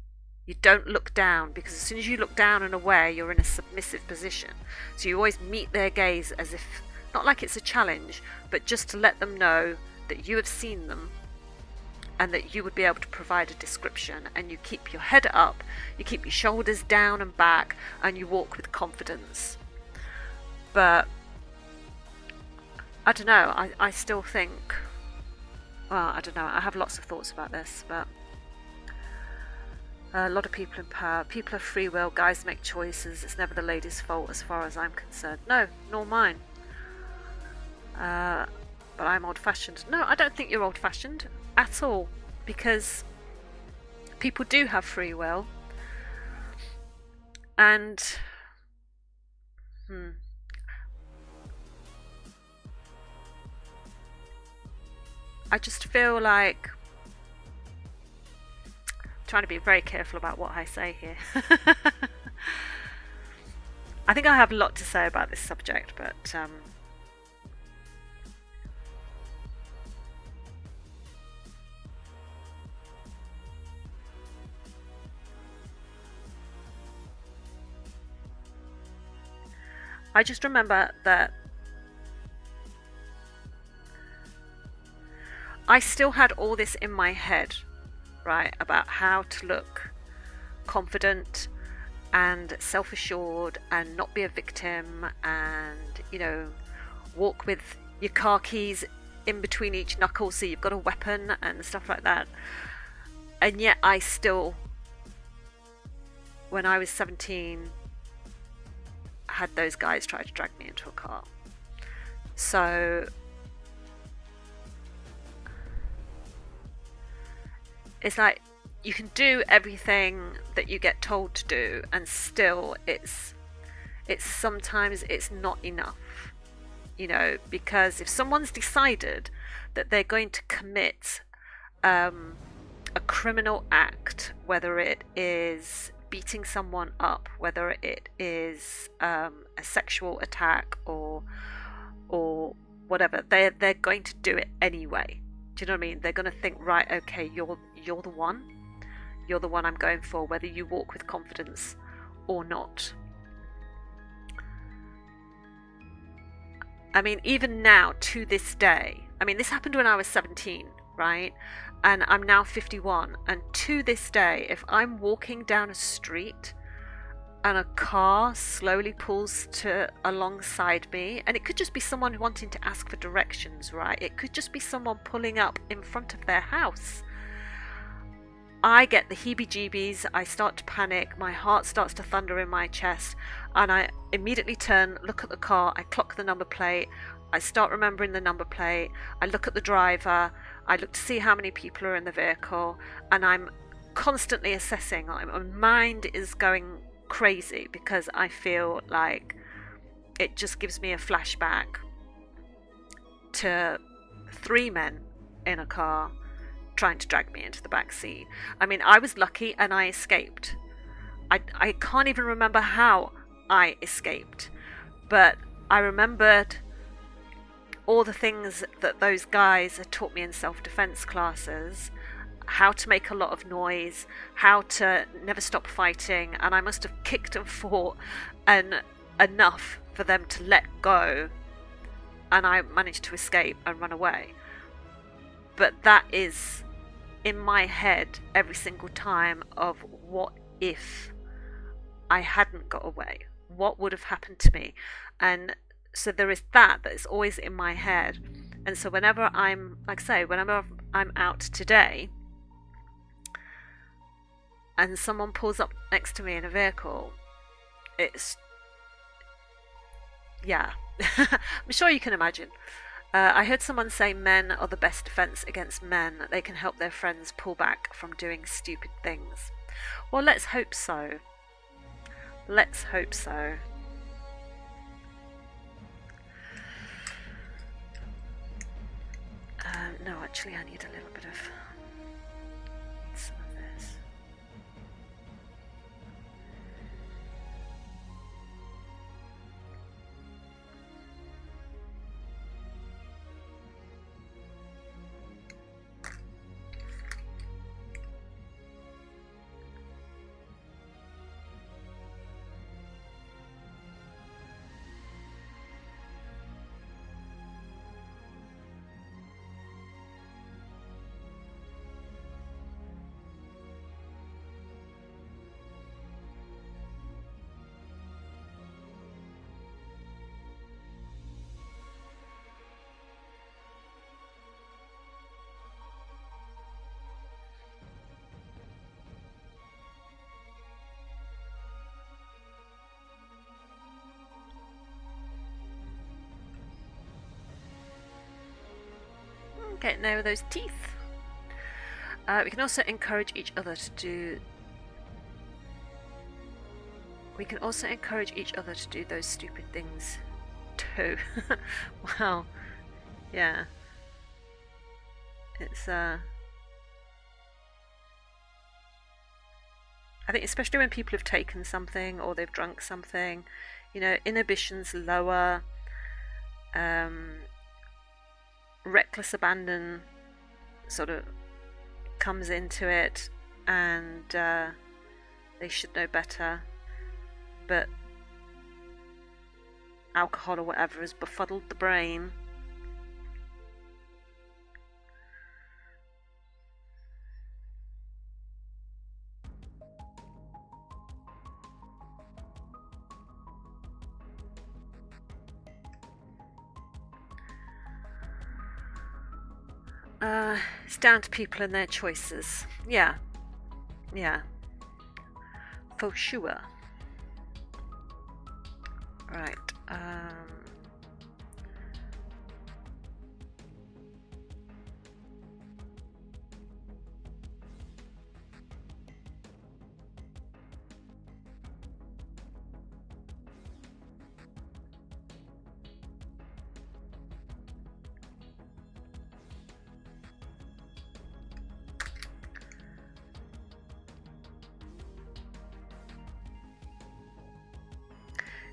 You don't look down, because as soon as you look down and away, you're in a submissive position. So you always meet their gaze as if, not like it's a challenge, but just to let them know that you have seen them and that you would be able to provide a description. And you keep your head up, you keep your shoulders down and back, and you walk with confidence. But I don't know, I still think, well, I don't know, I have lots of thoughts about this, but a lot of people in power, people have free will, guys make choices, it's never the lady's fault as far as I'm concerned. No, nor mine. But I'm old-fashioned. No, I don't think you're old-fashioned at all, because people do have free will, and I just feel like trying to be very careful about what I say here. I think I have a lot to say about this subject, but I just remember that I still had all this in my head, right, about how to look confident and self-assured and not be a victim, and, you know, walk with your car keys in between each knuckle so you've got a weapon and stuff like that. And yet I still, when I was 17, had those guys try to drag me into a car. So it's like you can do everything that you get told to do, and still it's sometimes it's not enough, you know, because if someone's decided that they're going to commit a criminal act, whether it is beating someone up, whether it is a sexual attack or whatever, they're going to do it anyway. Do you know what I mean? They're going to think, right, okay, you're the one I'm going for, whether you walk with confidence or not. I mean, even now, to this day, I mean, this happened when I was 17, right? And I'm now 51, and to this day, if I'm walking down a street and a car slowly pulls to alongside me, and it could just be someone wanting to ask for directions, right? It could just be someone pulling up in front of their house. I get the heebie-jeebies, I start to panic, my heart starts to thunder in my chest, and I immediately turn, look at the car, I clock the number plate, I start remembering the number plate, I look at the driver, I look to see how many people are in the vehicle, and I'm constantly assessing. My mind is going crazy because I feel like it just gives me a flashback to 3 men in a car trying to drag me into the back seat. I mean, I was lucky and I escaped. I can't even remember how I escaped, but I remembered all the things that those guys had taught me in self-defense classes, how to make a lot of noise, how to never stop fighting, and I must have kicked and fought and enough for them to let go, and I managed to escape and run away. But that is in my head every single time of, what if I hadn't got away? What would have happened to me? And so there is that is always in my head. And so whenever I'm, like I say, whenever I'm out today and someone pulls up next to me in a vehicle, it's, yeah, I'm sure you can imagine. I heard someone say men are the best defense against men. They can help their friends pull back from doing stupid things. Well, let's hope so. Let's hope so. No, actually, I need a little bit of some of this. Getting there with those teeth. We can also encourage each other to do. We can also encourage each other to do those stupid things too. Wow. Yeah. It's I think especially when people have taken something or they've drunk something, you know, inhibitions lower, reckless abandon sort of comes into it, and they should know better, but alcohol or whatever has befuddled the brain. It's down to people and their choices. Yeah, for sure. Right.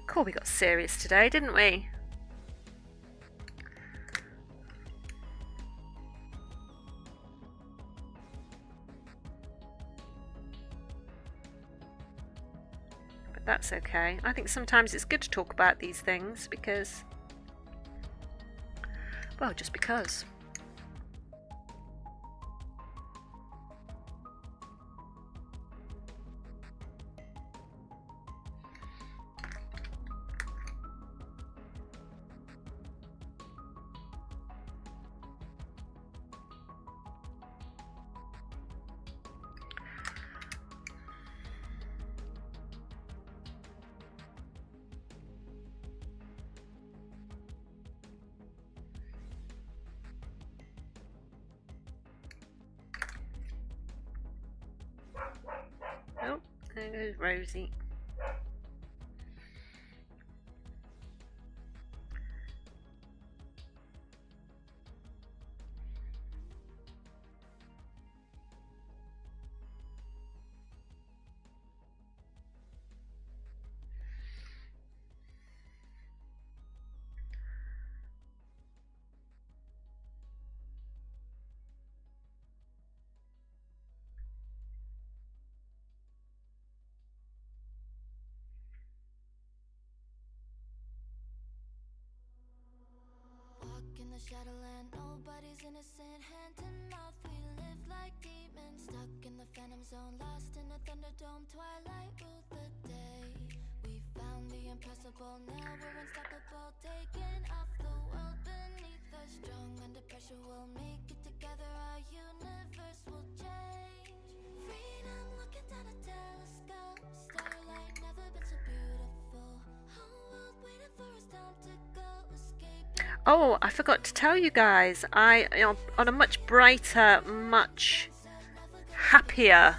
Cool, we got serious today, didn't we? But that's okay. I think sometimes it's good to talk about these things because, well, just because. Oh, there goes Rosie. In the shadowland, nobody's innocent. Hand to mouth, we live like demons. Stuck in the phantom zone, lost in a thunderdome. Twilight ruled the day. We found the impossible, now we're unstoppable. Taking off the world beneath us. Strong under pressure, we'll make it together. Our universe will change. Freedom looking down a telescope. Starlight never been so beautiful. Whole world waiting for us, time to go. Escape. Oh, I forgot to tell you guys, on a much brighter, much happier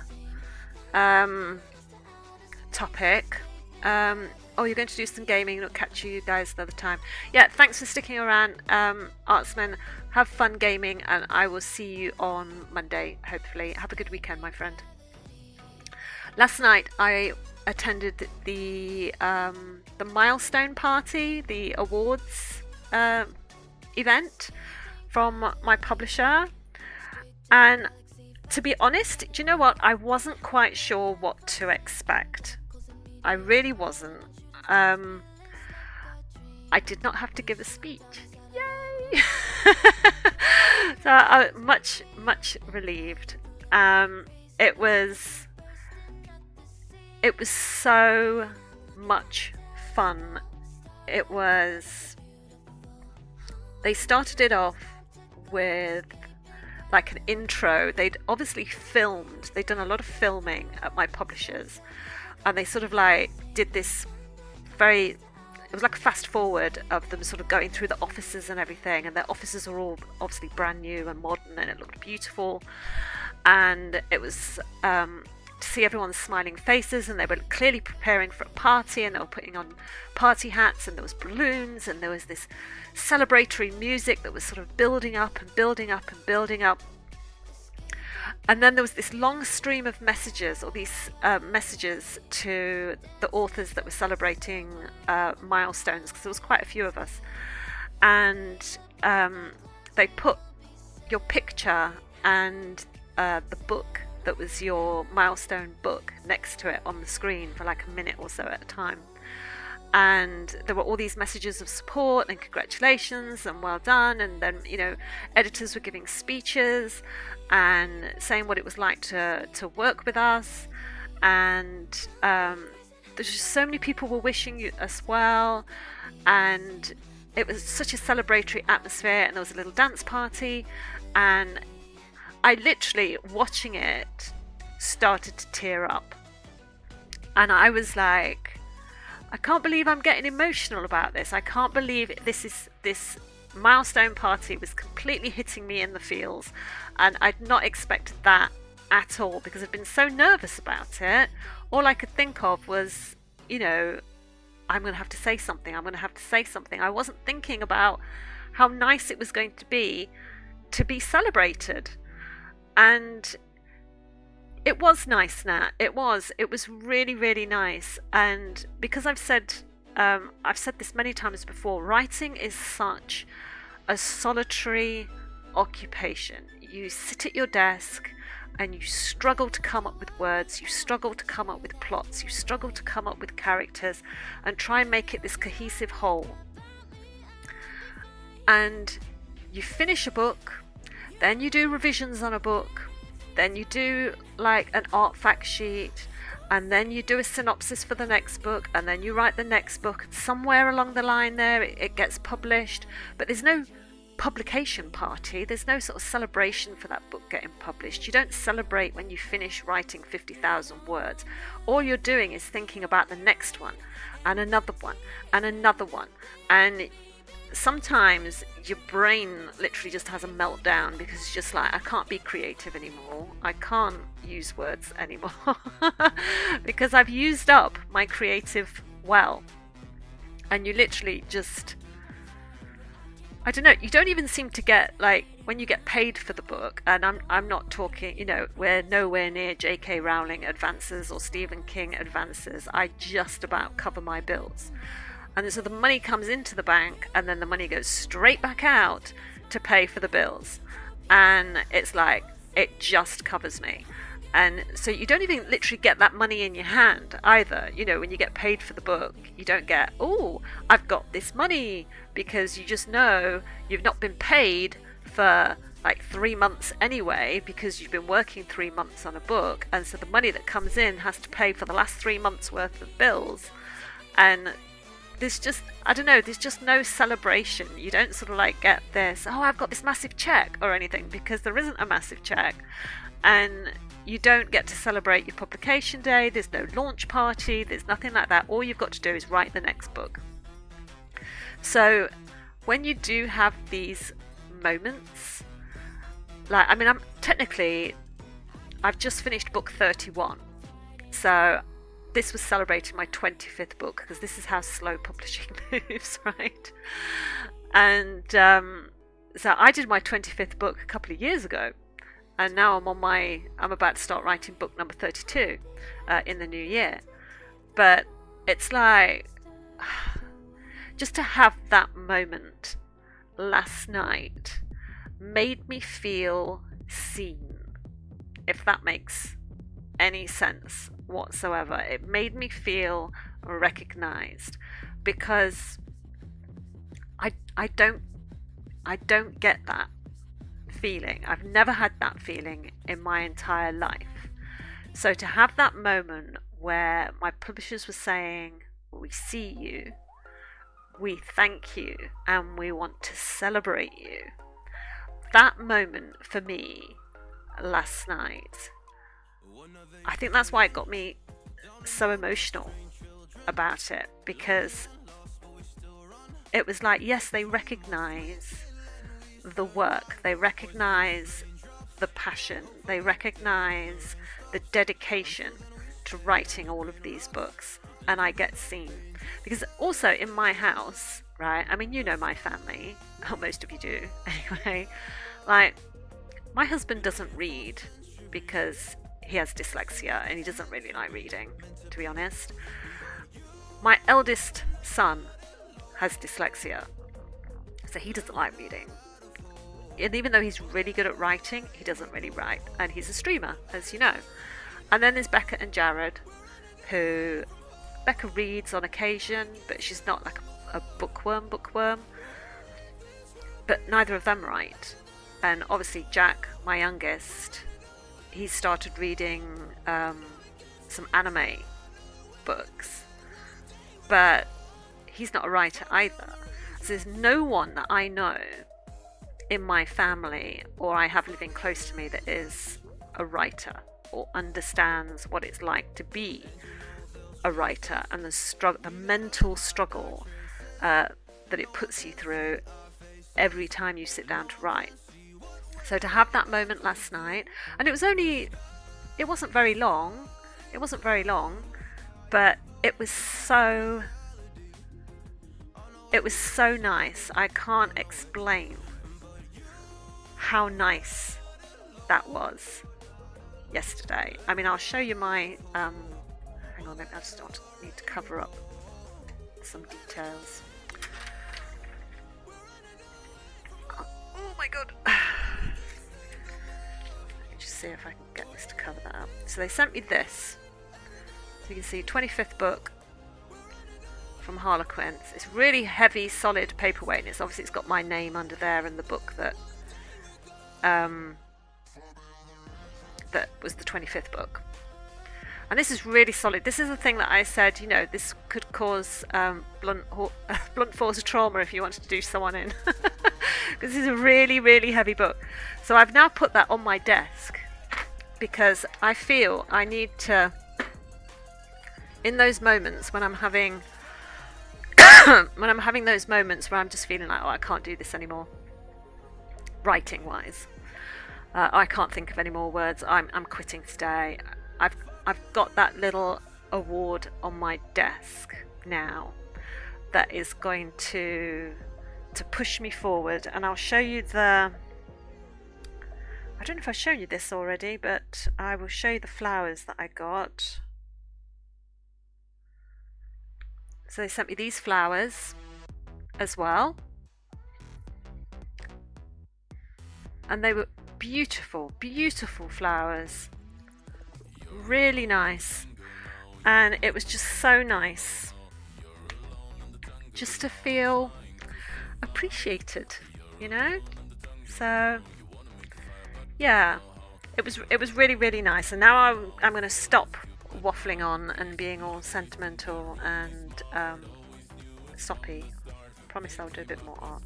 topic. Oh, you're going to do some gaming. I'll catch you guys another time. Yeah, thanks for sticking around, Artsmen. Have fun gaming, and I will see you on Monday, hopefully. Have a good weekend, my friend. Last night, I attended the milestone party, the awards event from my publisher, and to be honest, do you know what, I wasn't quite sure what to expect. I really wasn't. I did not have to give a speech. Yay! So I'm much relieved. It was so much fun. They started it off with like an intro. They'd obviously filmed. They'd done a lot of filming at my publishers, and they sort of like did this it was like a fast forward of them sort of going through the offices and everything, and their offices are all obviously brand new and modern, and it looked beautiful, and it was to see everyone's smiling faces, and they were clearly preparing for a party, and they were putting on party hats, and there was balloons, and there was this celebratory music that was sort of building up and building up and building up. And then there was this long stream of messages, or these messages to the authors that were celebrating milestones, because there was quite a few of us. And they put your picture and the book that was your milestone book next to it on the screen for like a minute or so at a time. And there were all these messages of support and congratulations and well done. And then, you know, editors were giving speeches and saying what it was like to work with us. And there's just so many people were wishing you as well. And it was such a celebratory atmosphere. And there was a little dance party. And I literally, watching it, started to tear up. And I was like, I can't believe I'm getting emotional about this. I can't believe this milestone party was completely hitting me in the feels, and I'd not expected that at all, because I'd been so nervous about it. All I could think of was, you know, I'm going to have to say something. I wasn't thinking about how nice it was going to be celebrated. And it was nice, Nat. It was really, really nice. And because I've said this many times before, writing is such a solitary occupation. You sit at your desk and you struggle to come up with words, you struggle to come up with plots, you struggle to come up with characters and try and make it this cohesive whole. And you finish a book, then you do revisions on a book, then you do like an art fact sheet, and then you do a synopsis for the next book, and then you write the next book, and somewhere along the line there it gets published, but there's no publication party, there's no sort of celebration for that book getting published. You don't celebrate when you finish writing 50,000 words. All you're doing is thinking about the next one, and another one, and another one, and sometimes your brain literally just has a meltdown, because it's just like, I can't be creative anymore, I can't use words anymore because I've used up my creative well. And you literally just, I don't know, you don't even seem to get, like, when you get paid for the book, and I'm not talking, you know, we're nowhere near J.K. Rowling advances or Stephen King advances. I just about cover my bills. And so the money comes into the bank, and then the money goes straight back out to pay for the bills. And it's like, it just covers me. And so you don't even literally get that money in your hand either. You know, when you get paid for the book, you don't get, oh, I've got this money, because you just know you've not been paid for like 3 months anyway, because you've been working 3 months on a book. And so the money that comes in has to pay for the last 3 months worth of bills. And there's just, I don't know, there's just no celebration. You don't sort of like get this, oh, I've got this massive check or anything, because there isn't a massive check. And you don't get to celebrate your publication day. There's no launch party. There's nothing like that. All you've got to do is write the next book. So when you do have these moments, like, I mean, I've just finished book 31. So this was celebrating my 25th book, because this is how slow publishing moves, right? And so I did my 25th book a couple of years ago, and now I'm about to start writing book number 32 in the new year. But it's like, just to have that moment last night made me feel seen, if that makes any sense whatsoever. It made me feel recognized, because I don't get that feeling. I've never had that feeling in my entire life. So to have that moment where my publishers were saying, we see you, we thank you, and we want to celebrate you, that moment for me last night, I think that's why it got me so emotional about it, because it was like, yes, they recognize the work, they recognize the passion, they recognize the dedication to writing all of these books, and I get seen. Because also in my house, right, I mean, you know my family, or most of you do anyway, like, my husband doesn't read, because he has dyslexia and he doesn't really like reading, to be honest. My eldest son has dyslexia, so he doesn't like reading. And even though he's really good at writing, he doesn't really write. And he's a streamer, as you know. And then there's Becca and Jared, who... Becca reads on occasion, but she's not like a bookworm. But neither of them write. And obviously Jack, my youngest, he started reading some anime books. But he's not a writer either. So there's no one that I know in my family or I have living close to me that is a writer or understands what it's like to be a writer and the mental struggle that it puts you through every time you sit down to write. So to have that moment last night, and it wasn't very long, but it was so nice. I can't explain how nice that was yesterday. I mean, I'll show you my hang on, I just need to cover up some details. Oh my god. Let me just see if I can get this to cover that up. So they sent me this. So you can see 25th book from Harlequins. It's really heavy, solid paperweight, and it's got my name under there and the book that was the 25th book. And this is really solid. This is the thing that I said, you know, this could cause blunt force trauma if you wanted to do someone in. Because this is a really, really heavy book. So I've now put that on my desk because I feel I need to, in those moments when I'm having those moments where I'm just feeling like, oh, I can't do this anymore, writing wise, I can't think of any more words, I'm quitting today. I've got that little award on my desk now that is going to push me forward, and I'll show you I don't know if I've shown you this already, but I will show you the flowers that I got. So they sent me these flowers as well, and they were beautiful flowers, really nice. And it was just so nice just to feel appreciated, you know. So yeah, it was really, really nice. And now I'm going to stop waffling on and being all sentimental and soppy. Promise I'll do a bit more art.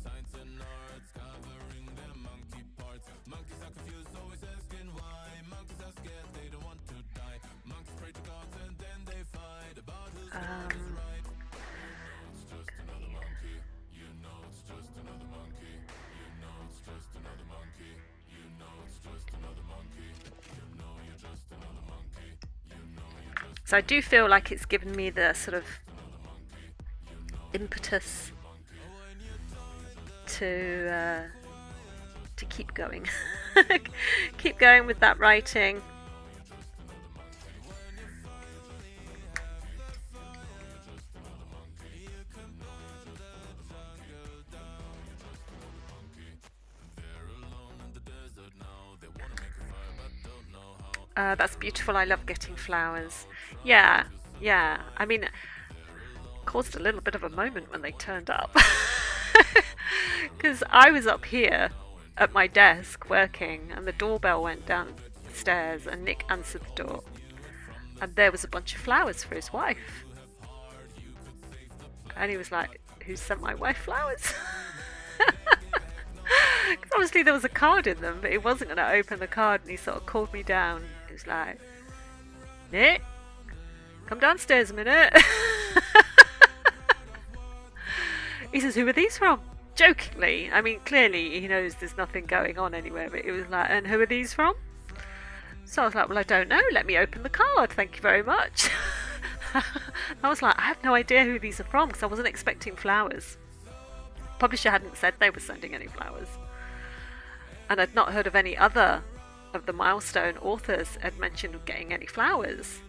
So I do feel like it's given me the sort of impetus to keep going, keep going with that writing. That's beautiful. I love getting flowers. Yeah. I mean, it caused a little bit of a moment when they turned up. Because I was up here at my desk working, and the doorbell went downstairs, and Nick answered the door. And there was a bunch of flowers for his wife. And he was like, "Who sent my wife flowers?" Because obviously there was a card in them, but he wasn't going to open the card, and he sort of called me down. He was like, "Nick, come downstairs a minute." He says, "Who are these from?" Jokingly. I mean, clearly he knows there's nothing going on anywhere, but he was like, "And who are these from?" So I was like, "Well, I don't know. Let me open the card. Thank you very much." I was like, I have no idea who these are from, because I wasn't expecting flowers. Publisher hadn't said they were sending any flowers. And I'd not heard of any other of the milestone authors had mentioned getting any flowers.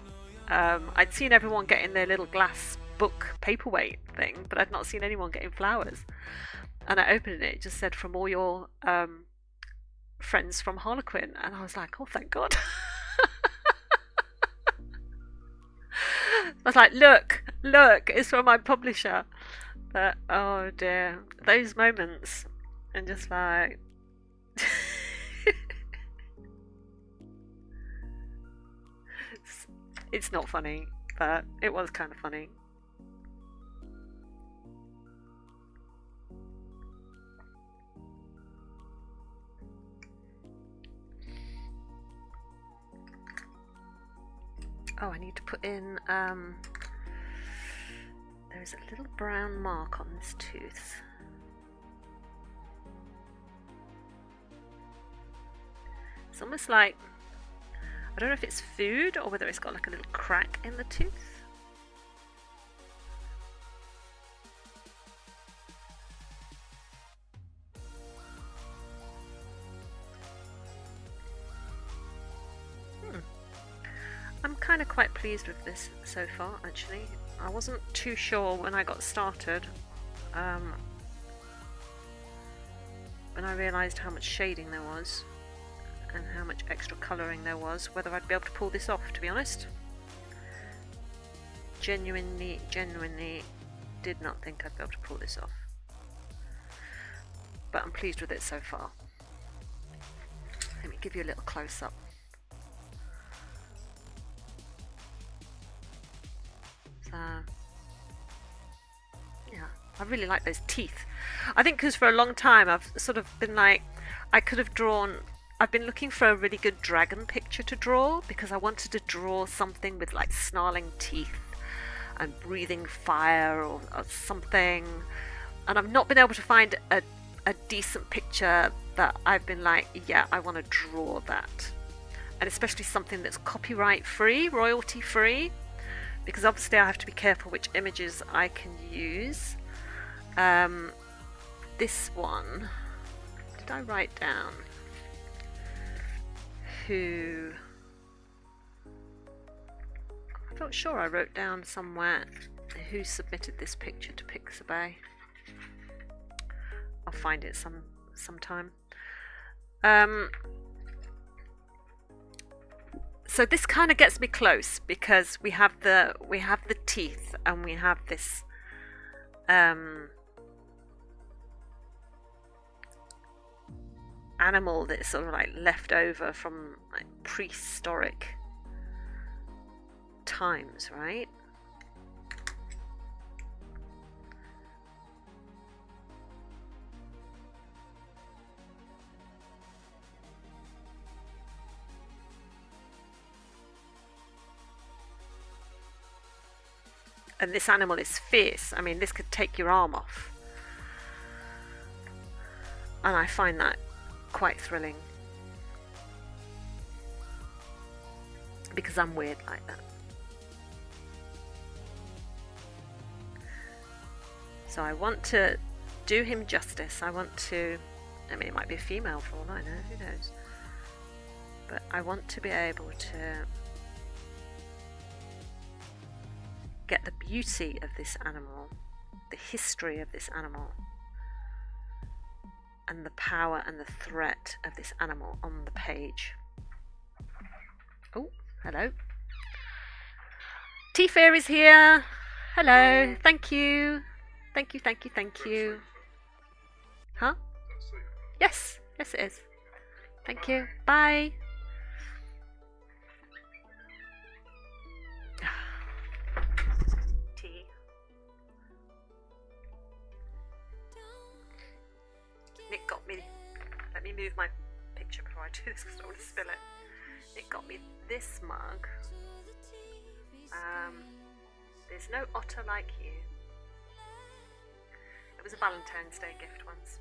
I'd seen everyone getting their little glass book paperweight thing, but I'd not seen anyone getting flowers. And I opened it, it just said, from all your friends from Harlequin. And I was like, oh, thank God. I was like, look, it's from my publisher. But oh dear, those moments, and just like, it's not funny, but it was kind of funny. Oh, I need to put in, there's a little brown mark on this tooth. It's almost like, I don't know if it's food or whether it's got like a little crack in the tooth. I'm kind of quite pleased with this so far, actually. I wasn't too sure when I got started, when I realised how much shading there was and how much extra colouring there was, whether I'd be able to pull this off, to be honest. Genuinely did not think I'd be able to pull this off. But I'm pleased with it so far. Let me give you a little close-up. Yeah, I really like those teeth. I think because for a long time I've sort of been like, I've been looking for a really good dragon picture to draw, because I wanted to draw something with like snarling teeth and breathing fire or something, and I've not been able to find a decent picture that I've been like, yeah, I want to draw that. And especially something that's copyright free, royalty free, because obviously I have to be careful which images I can use. This one, did I write down who? I felt sure I wrote down somewhere who submitted this picture to Pixabay. I'll find it sometime. So this kind of gets me close, because we have the teeth, and we have this animal that's sort of like left over from like prehistoric times, right? And this animal is fierce. I mean, this could take your arm off. And I find that quite thrilling, because I'm weird like that. So I want to do him justice. I mean, it might be a female for all I know, who knows? But I want to be able to get the beauty of this animal, the history of this animal, and the power and the threat of this animal on the page. Oh, hello. T-Fair is here. Hello. Thank you. Thank you. Huh? Yes. Yes, it is. Thank you. Bye. Tea. Nick got me. Let me move my picture before I do this, because I don't want to spill it. Nick got me this mug. There's no otter like you. It was a Valentine's Day gift once.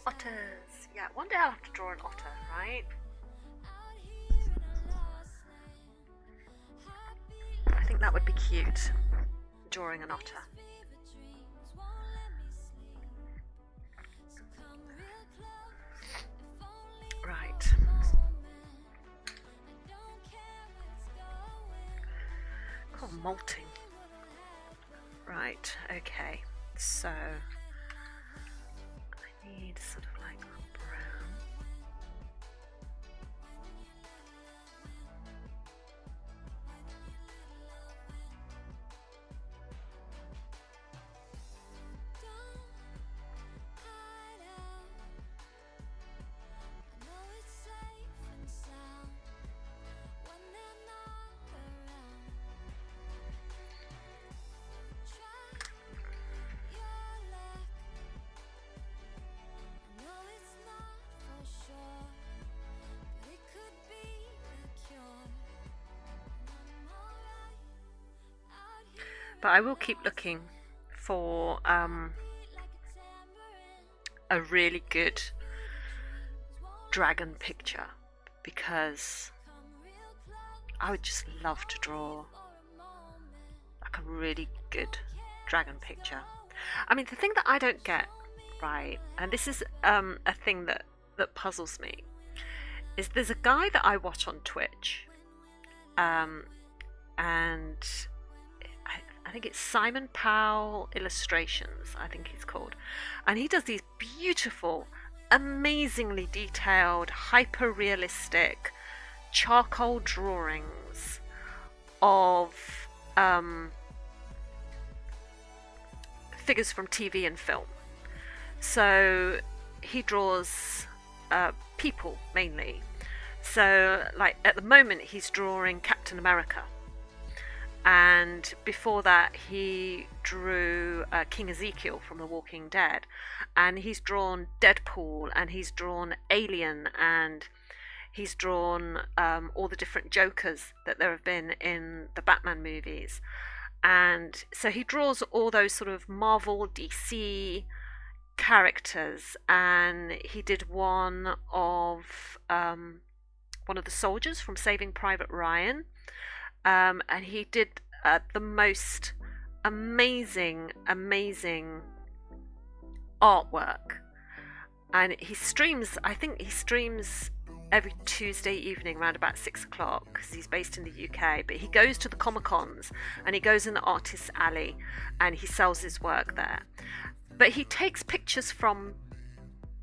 Otters. Yeah, one day I'll have to draw an otter, right? I think that would be cute, drawing an otter. molting. Right, okay, so I need sort of like brown. But I will keep looking for a really good dragon picture, because I would just love to draw like a really good dragon picture. I mean, the thing that I don't get, right, and this is a thing that puzzles me, is there's a guy that I watch on Twitch, and I think it's Simon Powell Illustrations, I think he's called. And he does these beautiful, amazingly detailed, hyper-realistic charcoal drawings of figures from TV and film. So he draws people mainly. So like at the moment he's drawing Captain America. And before that, he drew King Ezekiel from The Walking Dead. And he's drawn Deadpool, and he's drawn Alien, and he's drawn all the different Jokers that there have been in the Batman movies. And so he draws all those sort of Marvel, DC characters. And he did one of the soldiers from Saving Private Ryan. And he did the most amazing artwork. And he streams, I think he streams every Tuesday evening around about 6 o'clock, because he's based in the UK. But he goes to the Comic-Cons and he goes in the Artist's Alley and he sells his work there. But he takes pictures from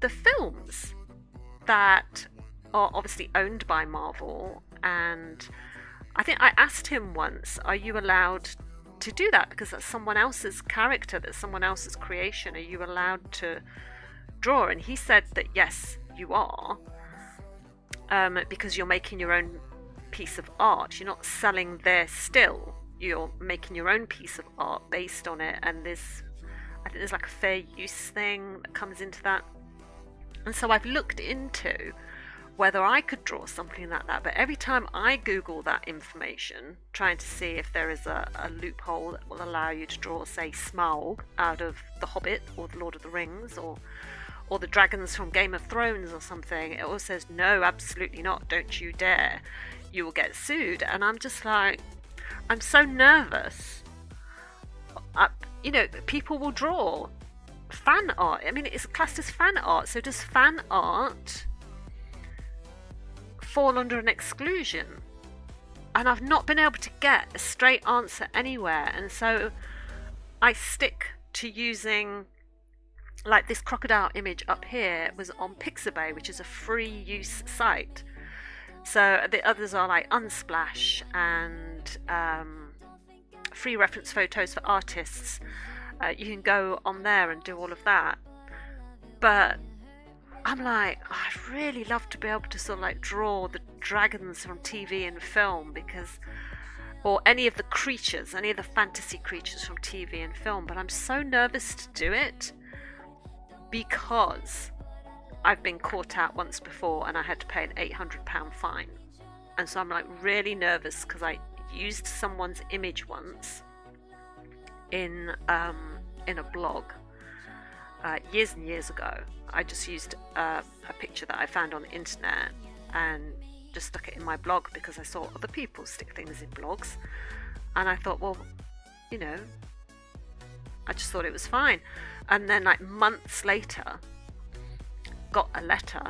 the films that are obviously owned by Marvel, and I think I asked him once, are you allowed to do that? Because that's someone else's character, that's someone else's creation. Are you allowed to draw? And he said that yes, you are, because you're making your own piece of art. You're not selling their still. You're making your own piece of art based on it. And I think there's like a fair use thing that comes into that. And so I've looked into whether I could draw something like that, but every time I Google that information, trying to see if there is a loophole that will allow you to draw, say, Smaug out of The Hobbit or The Lord of the Rings, or the dragons from Game of Thrones or something, it all says, no, absolutely not, don't you dare, you will get sued. And I'm just like, I'm so nervous. People will draw fan art. I mean, it's classed as fan art, so does fan art fall under an exclusion? And I've not been able to get a straight answer anywhere, and so I stick to using, like, this crocodile image up here was on Pixabay, which is a free use site. So the others are like Unsplash and free reference photos for artists. You can go on there and do all of that, but I'm like, I'd really love to be able to sort of like draw the dragons from TV and film, or any of the creatures, any of the fantasy creatures from TV and film, but I'm so nervous to do it because I've been caught out once before and I had to pay an £800 fine. And so I'm like really nervous because I used someone's image once in a blog years and years ago. I just used a picture that I found on the internet and just stuck it in my blog because I saw other people stick things in blogs, and I thought, well, I just thought it was fine. And then like months later got a letter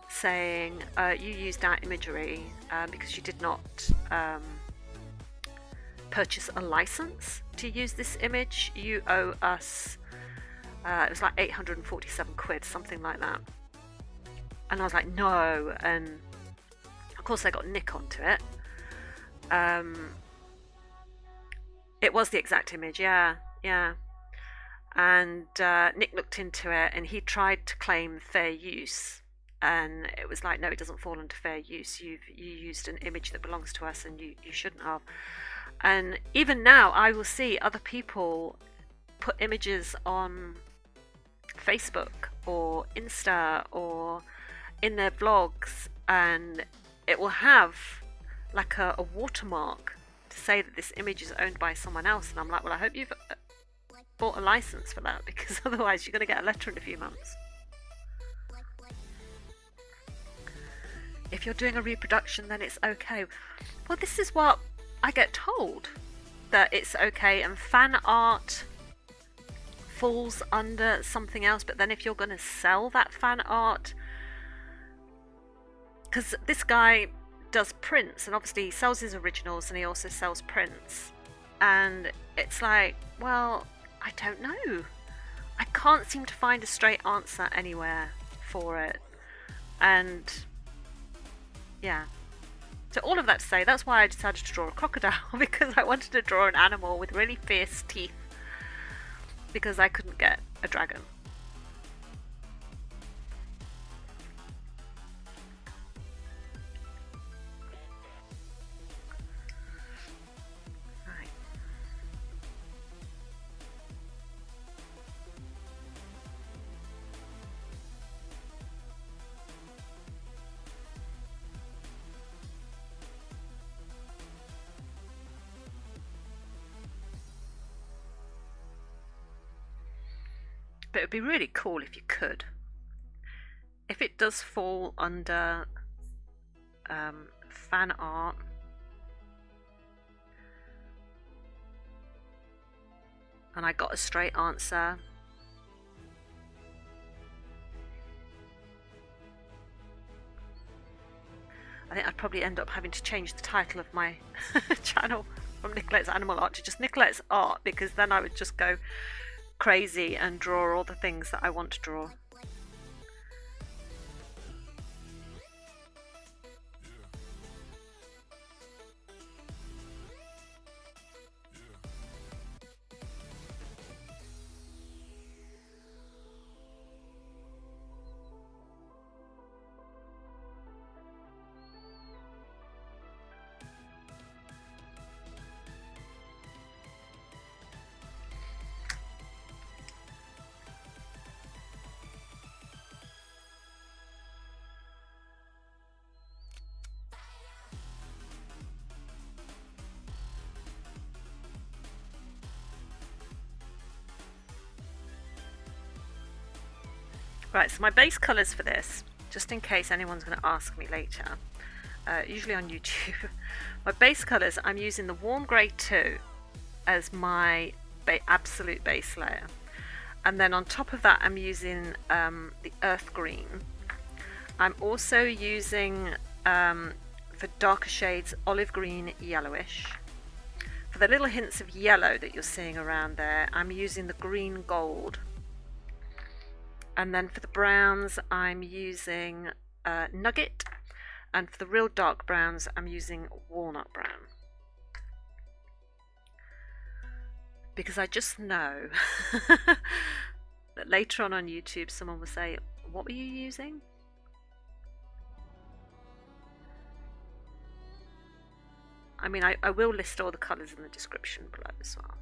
saying you used our imagery because you did not purchase a license to use this image. You owe us, it was like 847 quid, something like that. And I was like, no. And of course I got Nick onto it. It was the exact image, yeah. And Nick looked into it and he tried to claim fair use, and it was like, no, it doesn't fall under fair use. You used an image that belongs to us, and you shouldn't have. And even now I will see other people put images on Facebook or Insta or in their vlogs, and it will have like a watermark to say that this image is owned by someone else. And I'm like, well, I hope you've bought a license for that, because otherwise you're going to get a letter in a few months. If you're doing a reproduction, then it's okay. Well, this is what I get told, that it's okay, and fan art falls under something else. But then if you're going to sell that fan art, because this guy does prints, and obviously he sells his originals and he also sells prints, and it's like, well, I don't know. I can't seem to find a straight answer anywhere for it. And yeah. So all of that to say, that's why I decided to draw a crocodile, because I wanted to draw an animal with really fierce teeth, because I couldn't get a dragon. But it would be really cool if you could. If it does fall under fan art, and I got a straight answer, I think I'd probably end up having to change the title of my channel from Nicolette's Animal Art to just Nicolette's Art, because then I would just go crazy and draw all the things that I want to draw. Right, so my base colours for this, just in case anyone's going to ask me later, usually on YouTube, my base colours, I'm using the Warm Grey 2 as my absolute base layer. And then on top of that, I'm using the Earth Green. I'm also using, for darker shades, Olive Green Yellowish. For the little hints of yellow that you're seeing around there, I'm using the Green Gold. And then for the browns, I'm using Nougat, and for the real dark browns, I'm using Walnut Brown. Because I just know that later on YouTube, someone will say, what were you using? I mean, I will list all the colours in the description below as well.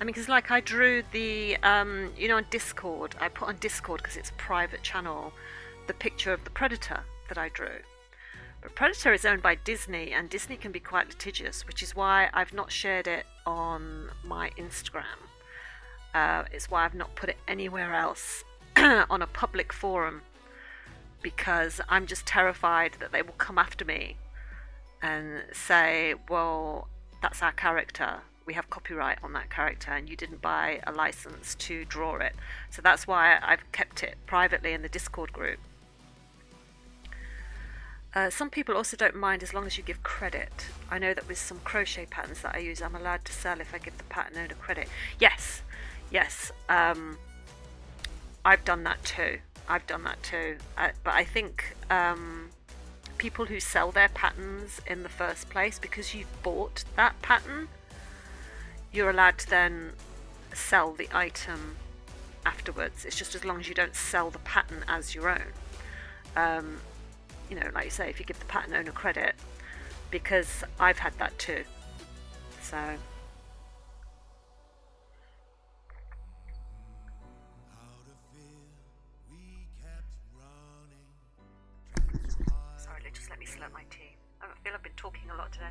I mean, because like I drew the, you know, on Discord, I put on Discord, because it's a private channel, the picture of the Predator that I drew. But Predator is owned by Disney, and Disney can be quite litigious, which is why I've not shared it on my Instagram. It's why I've not put it anywhere else on a public forum, because I'm just terrified that they will come after me and say, well, that's our character, we have copyright on that character and you didn't buy a license to draw it. So that's why I've kept it privately in the Discord group. Some people also don't mind as long as you give credit. I know that with some crochet patterns that I use, I'm allowed to sell if I give the pattern owner credit. Yes, I've done that too. But I think people who sell their patterns in the first place, because you've bought that pattern, you're allowed to then sell the item afterwards. It's just as long as you don't sell the pattern as your own. You know, like you say, if you give the pattern owner credit, because I've had that too. So sorry, just let me slurp my tea. I feel I've been talking a lot today.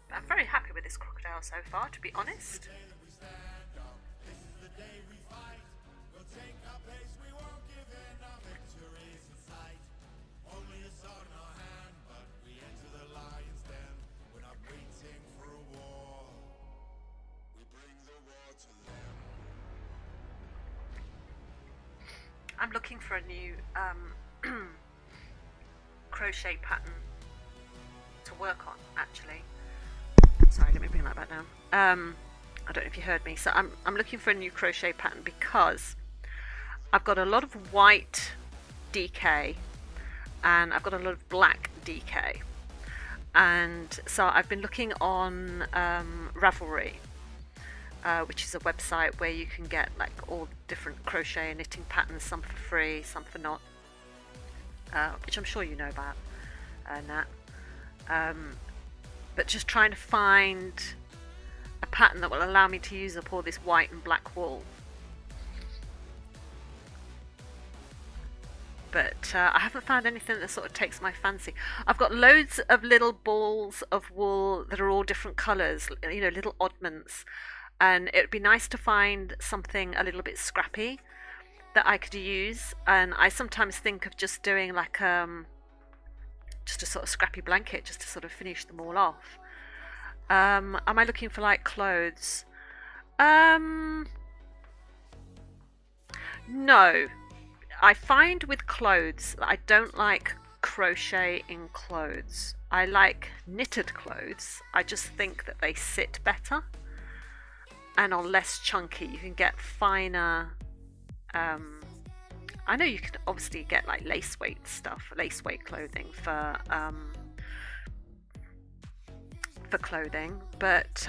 But I'm very happy with this crocodile so far, to be honest. I'm looking for a new crochet pattern to work on, actually. Sorry, let me bring that back down. I don't know if you heard me. So I'm looking for a new crochet pattern because I've got a lot of white DK and I've got a lot of black DK. And so I've been looking on Ravelry, which is a website where you can get like all different crochet and knitting patterns, some for free, some for not, which I'm sure you know about, Nat. But just trying to find a pattern that will allow me to use up all this white and black wool. But I haven't found anything that sort of takes my fancy. I've got loads of little balls of wool that are all different colours, you know, little oddments. And it would be nice to find something a little bit scrappy that I could use. And I sometimes think of just doing like just a sort of scrappy blanket just to sort of finish them all off. Am I looking for like clothes? No. I find with clothes that I don't like crochet in clothes. I like knitted clothes. I just think that they sit better and are less chunky. You can get finer. I know you can obviously get like lace weight stuff, lace weight clothing for clothing, but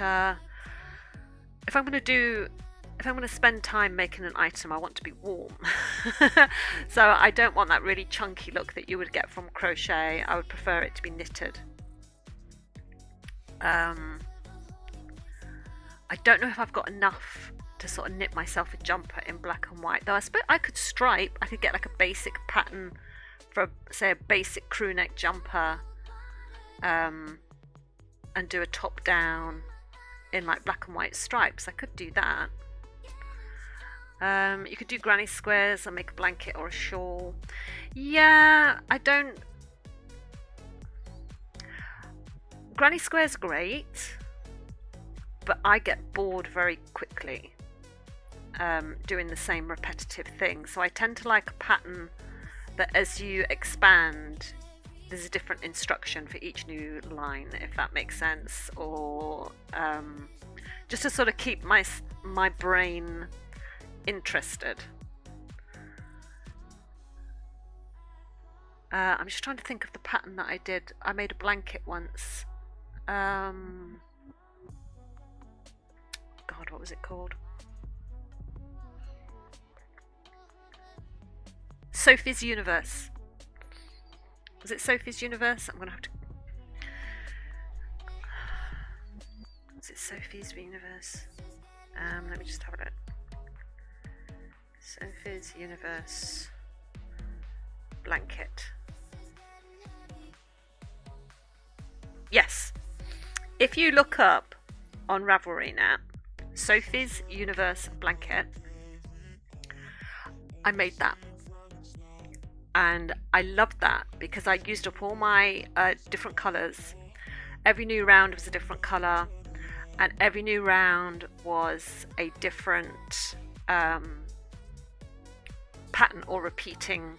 if I'm going to spend time making an item, I want to be warm. So I don't want that really chunky look that you would get from crochet. I would prefer it to be knitted. I don't know if I've got enough to sort of knit myself a jumper in black and white, though I suppose I could stripe. I could get like a basic pattern for, say, a basic crew neck jumper, and do a top down in like black and white stripes. I could do that. You could do granny squares and make a blanket or a shawl. Yeah, granny squares great, but I get bored very quickly doing the same repetitive thing. So I tend to like a pattern that as you expand, there's a different instruction for each new line, if that makes sense, or just to sort of keep my brain interested. I'm just trying to think of the pattern that I did. I made a blanket once. God, what was it called? Sophie's Universe. Was it Sophie's Universe? I'm going to have to... Was it Sophie's Universe? Let me just have a look. Sophie's Universe blanket. Yes, if you look up on Ravelry now, Sophie's Universe blanket, I made that. And I loved that because I used up all my different colours. Every new round was a different colour, and every new round was a different pattern or repeating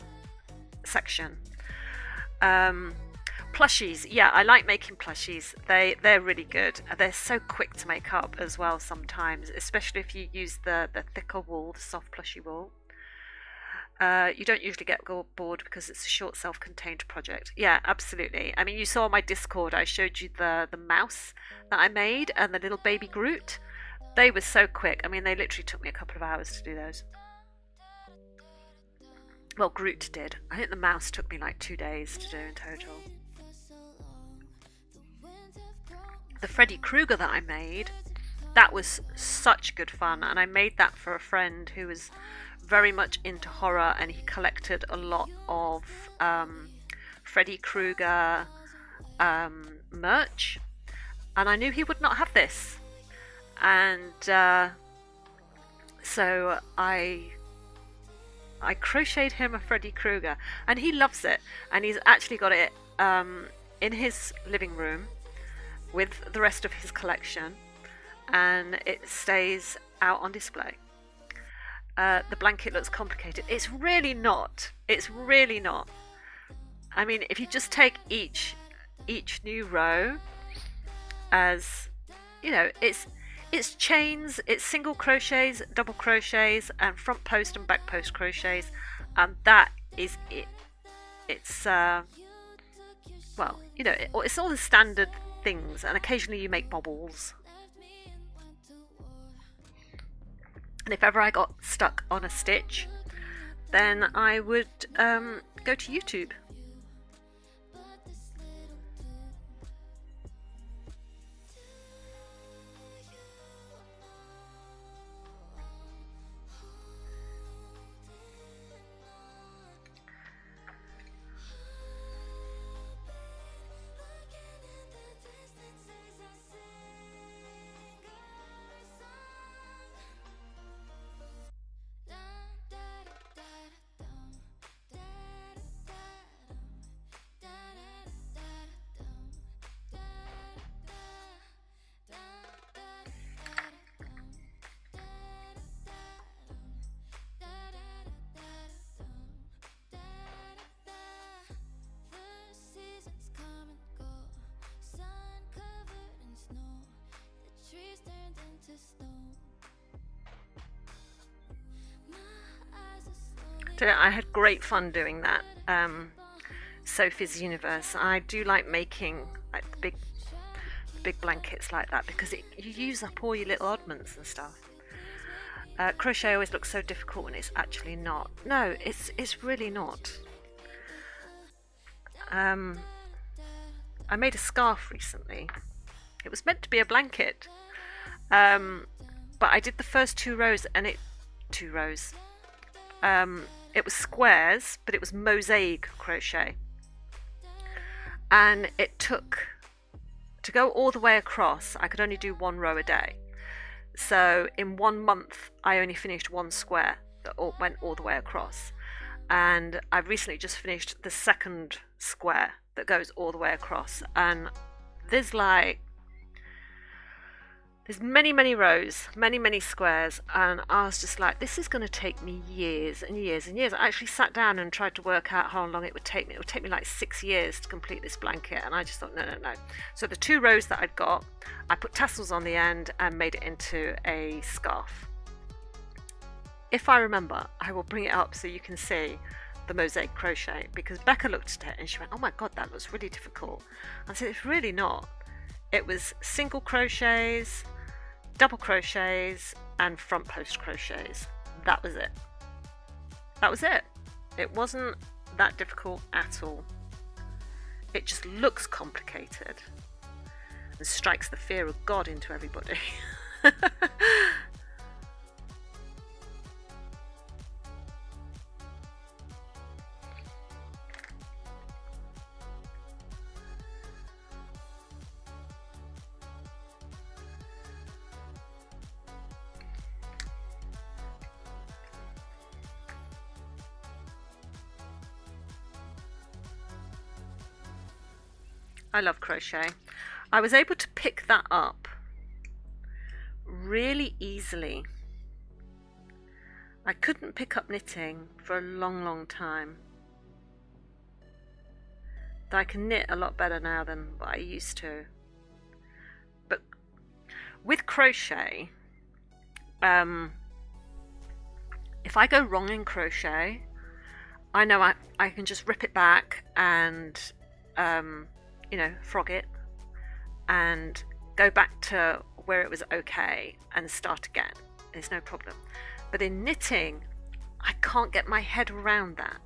section. Plushies, yeah, I like making plushies. They're really good. They're so quick to make up as well sometimes, especially if you use the thicker wool, the soft plushy wool. You don't usually get bored because it's a short self-contained project. Yeah, absolutely. I mean, you saw on my Discord, I showed you the mouse that I made and the little baby Groot. They were so quick. I mean, they literally took me a couple of hours to do those. Well, Groot did. I think the mouse took me like 2 days to do in total. The Freddy Krueger that I made, that was such good fun, and I made that for a friend who was very much into horror, and he collected a lot of Freddy Krueger merch, and I knew he would not have this, and so I crocheted him a Freddy Krueger, and he loves it, and he's actually got it in his living room with the rest of his collection, and it stays out on display. The blanket looks complicated. It's really not. It's really not. I mean, if you just take each new row as, you know, it's chains, it's single crochets, double crochets, and front post and back post crochets, and that is it. It's well, you know, it's all the standard things, and occasionally you make bobbles. And if ever I got stuck on a stitch, then I would go to YouTube. I had great fun doing that. Sophie's Universe. I do like making like the big blankets like that because you use up all your little oddments and stuff. Crochet always looks so difficult when it's actually not. No, it's really not. I made a scarf recently. It was meant to be a blanket, but I did the first 2 rows and it was squares, but it was mosaic crochet, and it took to go all the way across. I could only do 1 row a day, so in 1 month I only finished 1 square that went all the way across, and I've recently just finished the 2nd square that goes all the way across, and there's many rows, many squares, and I was just like, this is going to take me years and years and years. I actually sat down and tried to work out how long it would take me. It would take me like 6 years to complete this blanket, and I just thought, no. So the 2 rows that I'd got, I put tassels on the end and made it into a scarf. If I remember, I will bring it up so you can see the mosaic crochet, because Becca looked at it and she went, oh my god, that looks really difficult. I said, it's really not. It was single crochets, double crochets, and front post crochets. That was it. It wasn't that difficult at all. It just looks complicated and strikes the fear of God into everybody. I love crochet. I was able to pick that up really easily. I couldn't pick up knitting for a long time. I can knit a lot better now than what I used to. But with crochet, if I go wrong in crochet, I know I can just rip it back and frog it and go back to where it was okay and start again. There's no problem. But in knitting, I can't get my head around that.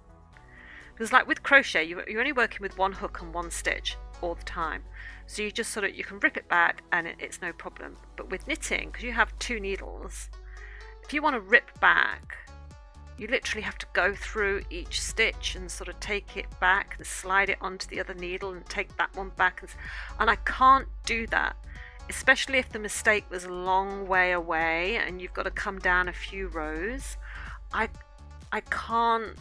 Because like with crochet, you're only working with one hook and one stitch all the time. So you just you can rip it back and it's no problem. But with knitting, because you have 2 needles, if you want to rip back, you literally have to go through each stitch and take it back and slide it onto the other needle and take that one back. And I can't do that, especially if the mistake was a long way away and you've got to come down a few rows. I can't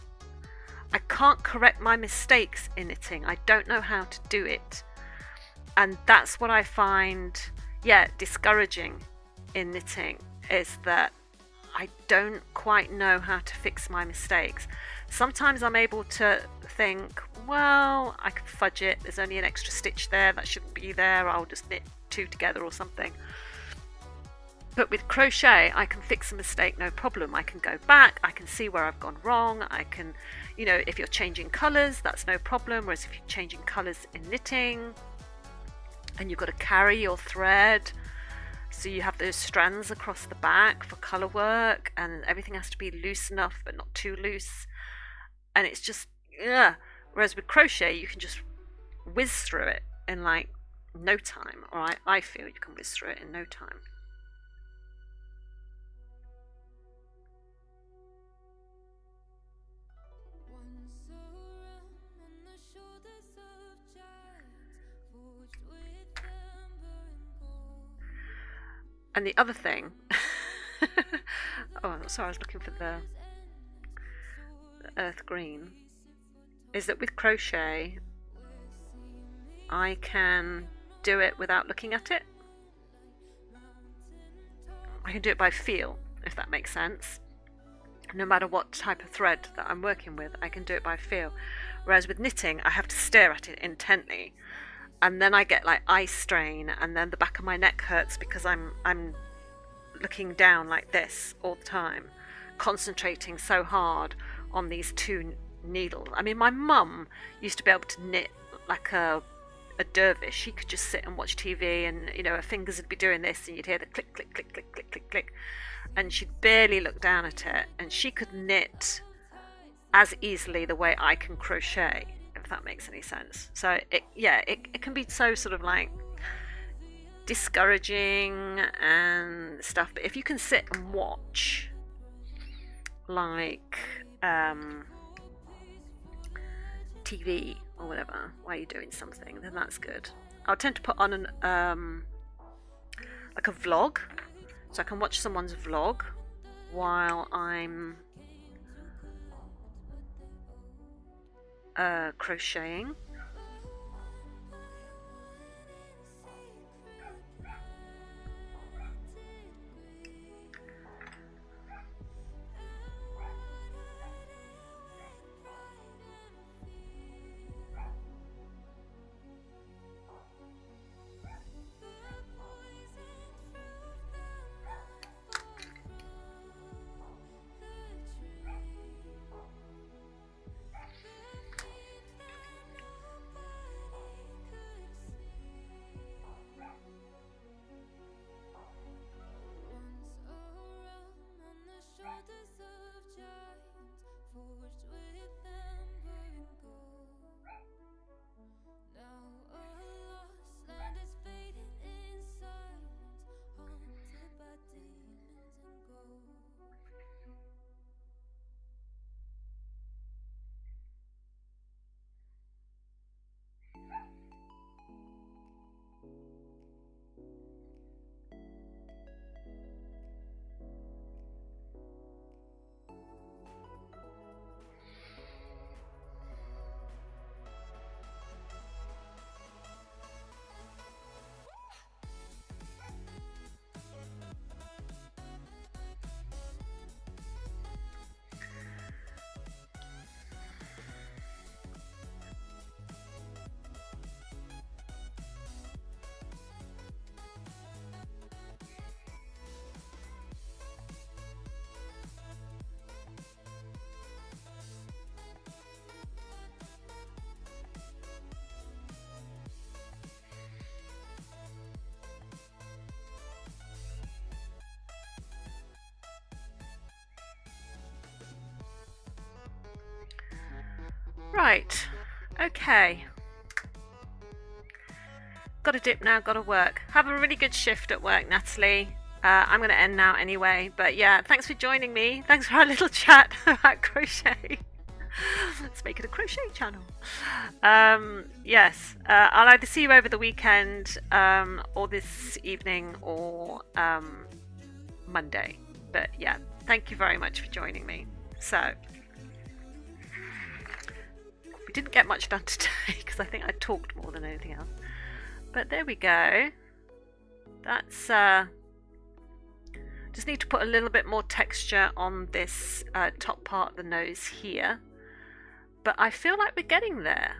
correct my mistakes in knitting. I don't know how to do it. And that's what I find, discouraging in knitting, is that I don't quite know how to fix my mistakes. Sometimes I'm able to think, well, I can fudge it. There's only an extra stitch there that shouldn't be there. I'll just knit 2 together or something. But with crochet, I can fix a mistake, no problem. I can go back, I can see where I've gone wrong. I can, if you're changing colours, that's no problem. Whereas if you're changing colours in knitting and you've got to carry your thread, so you have those strands across the back for colour work, and everything has to be loose enough but not too loose. And it's just, Whereas with crochet, you can just whiz through it in like no time. Or I feel you can whiz through it in no time. And the other thing, sorry, I was looking for the earth green, is that with crochet, I can do it without looking at it. I can do it by feel, if that makes sense. No matter what type of thread that I'm working with, I can do it by feel. Whereas with knitting, I have to stare at it intently. And then I get like eye strain, and then the back of my neck hurts because I'm looking down like this all the time, concentrating so hard on these 2 needles. I mean, my mum used to be able to knit like a dervish. She could just sit and watch TV, and her fingers would be doing this, and you'd hear the click, click, click, click, click, click, click, and she'd barely look down at it, and she could knit as easily the way I can crochet, if that makes any sense. So it can be so like discouraging and stuff. But if you can sit and watch like TV or whatever while you're doing something, then that's good. I'll tend to put on an like a vlog, so I can watch someone's vlog while I'm crocheting. Right, okay. Got to dip now, got to work. Have a really good shift at work, Natalie. I'm going to end now anyway, but yeah, thanks for joining me. Thanks for our little chat about crochet. Let's make it a crochet channel. Yes, I'll either see you over the weekend or this evening or Monday. But yeah, thank you very much for joining me. So, we didn't get much done today because I think I talked more than anything else. But there we go. That's just need to put a little bit more texture on this top part of the nose here. But I feel like we're getting there.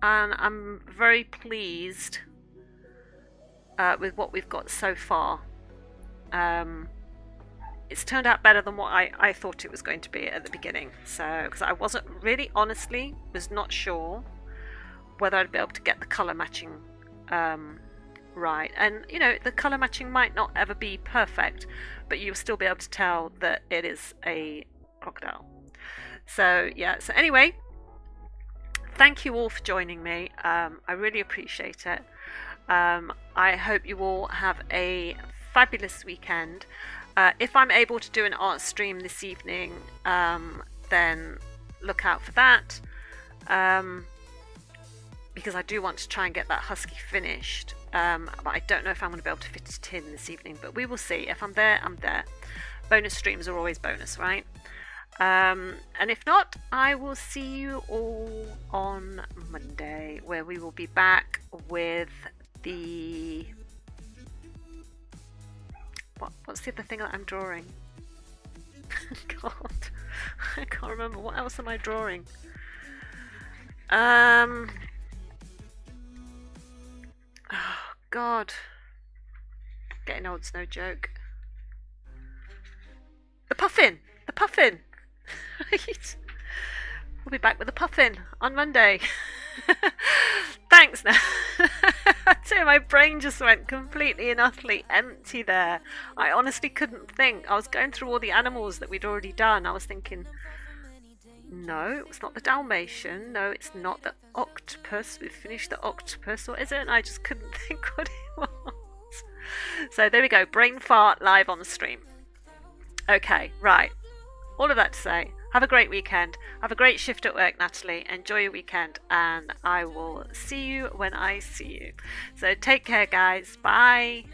And I'm very pleased with what we've got so far. It's turned out better than what I thought it was going to be at the beginning. So, because I wasn't really, honestly, was not sure whether I'd be able to get the colour matching right. And, you know, the colour matching might not ever be perfect, but you'll still be able to tell that it is a crocodile. So, yeah, so anyway, thank you all for joining me. I really appreciate it. I hope you all have a fabulous weekend. If I'm able to do an art stream this evening, then look out for that. Because I do want to try and get that husky finished. But I don't know if I'm going to be able to fit it in this evening, but we will see. If I'm there, I'm there. Bonus streams are always bonus, right? And if not, I will see you all on Monday, where we will be back with the... What's the other thing that I'm drawing? God, I can't remember. What else am I drawing? Oh, God. Getting old's no joke. The puffin! The puffin! Right. We'll be back with the puffin on Monday. Thanks now. So my brain just went completely and utterly empty there. I honestly couldn't think. I was going through all the animals that we'd already done. I was thinking, no, it's not the Dalmatian. No, it's not the octopus. We've finished the octopus. What is it? And I just couldn't think what it was. So there we go. Brain fart live on the stream. Okay, right. All of that to say, have a great weekend. Have a great shift at work, Natalie. Enjoy your weekend, and I will see you when I see you. So take care, guys. Bye.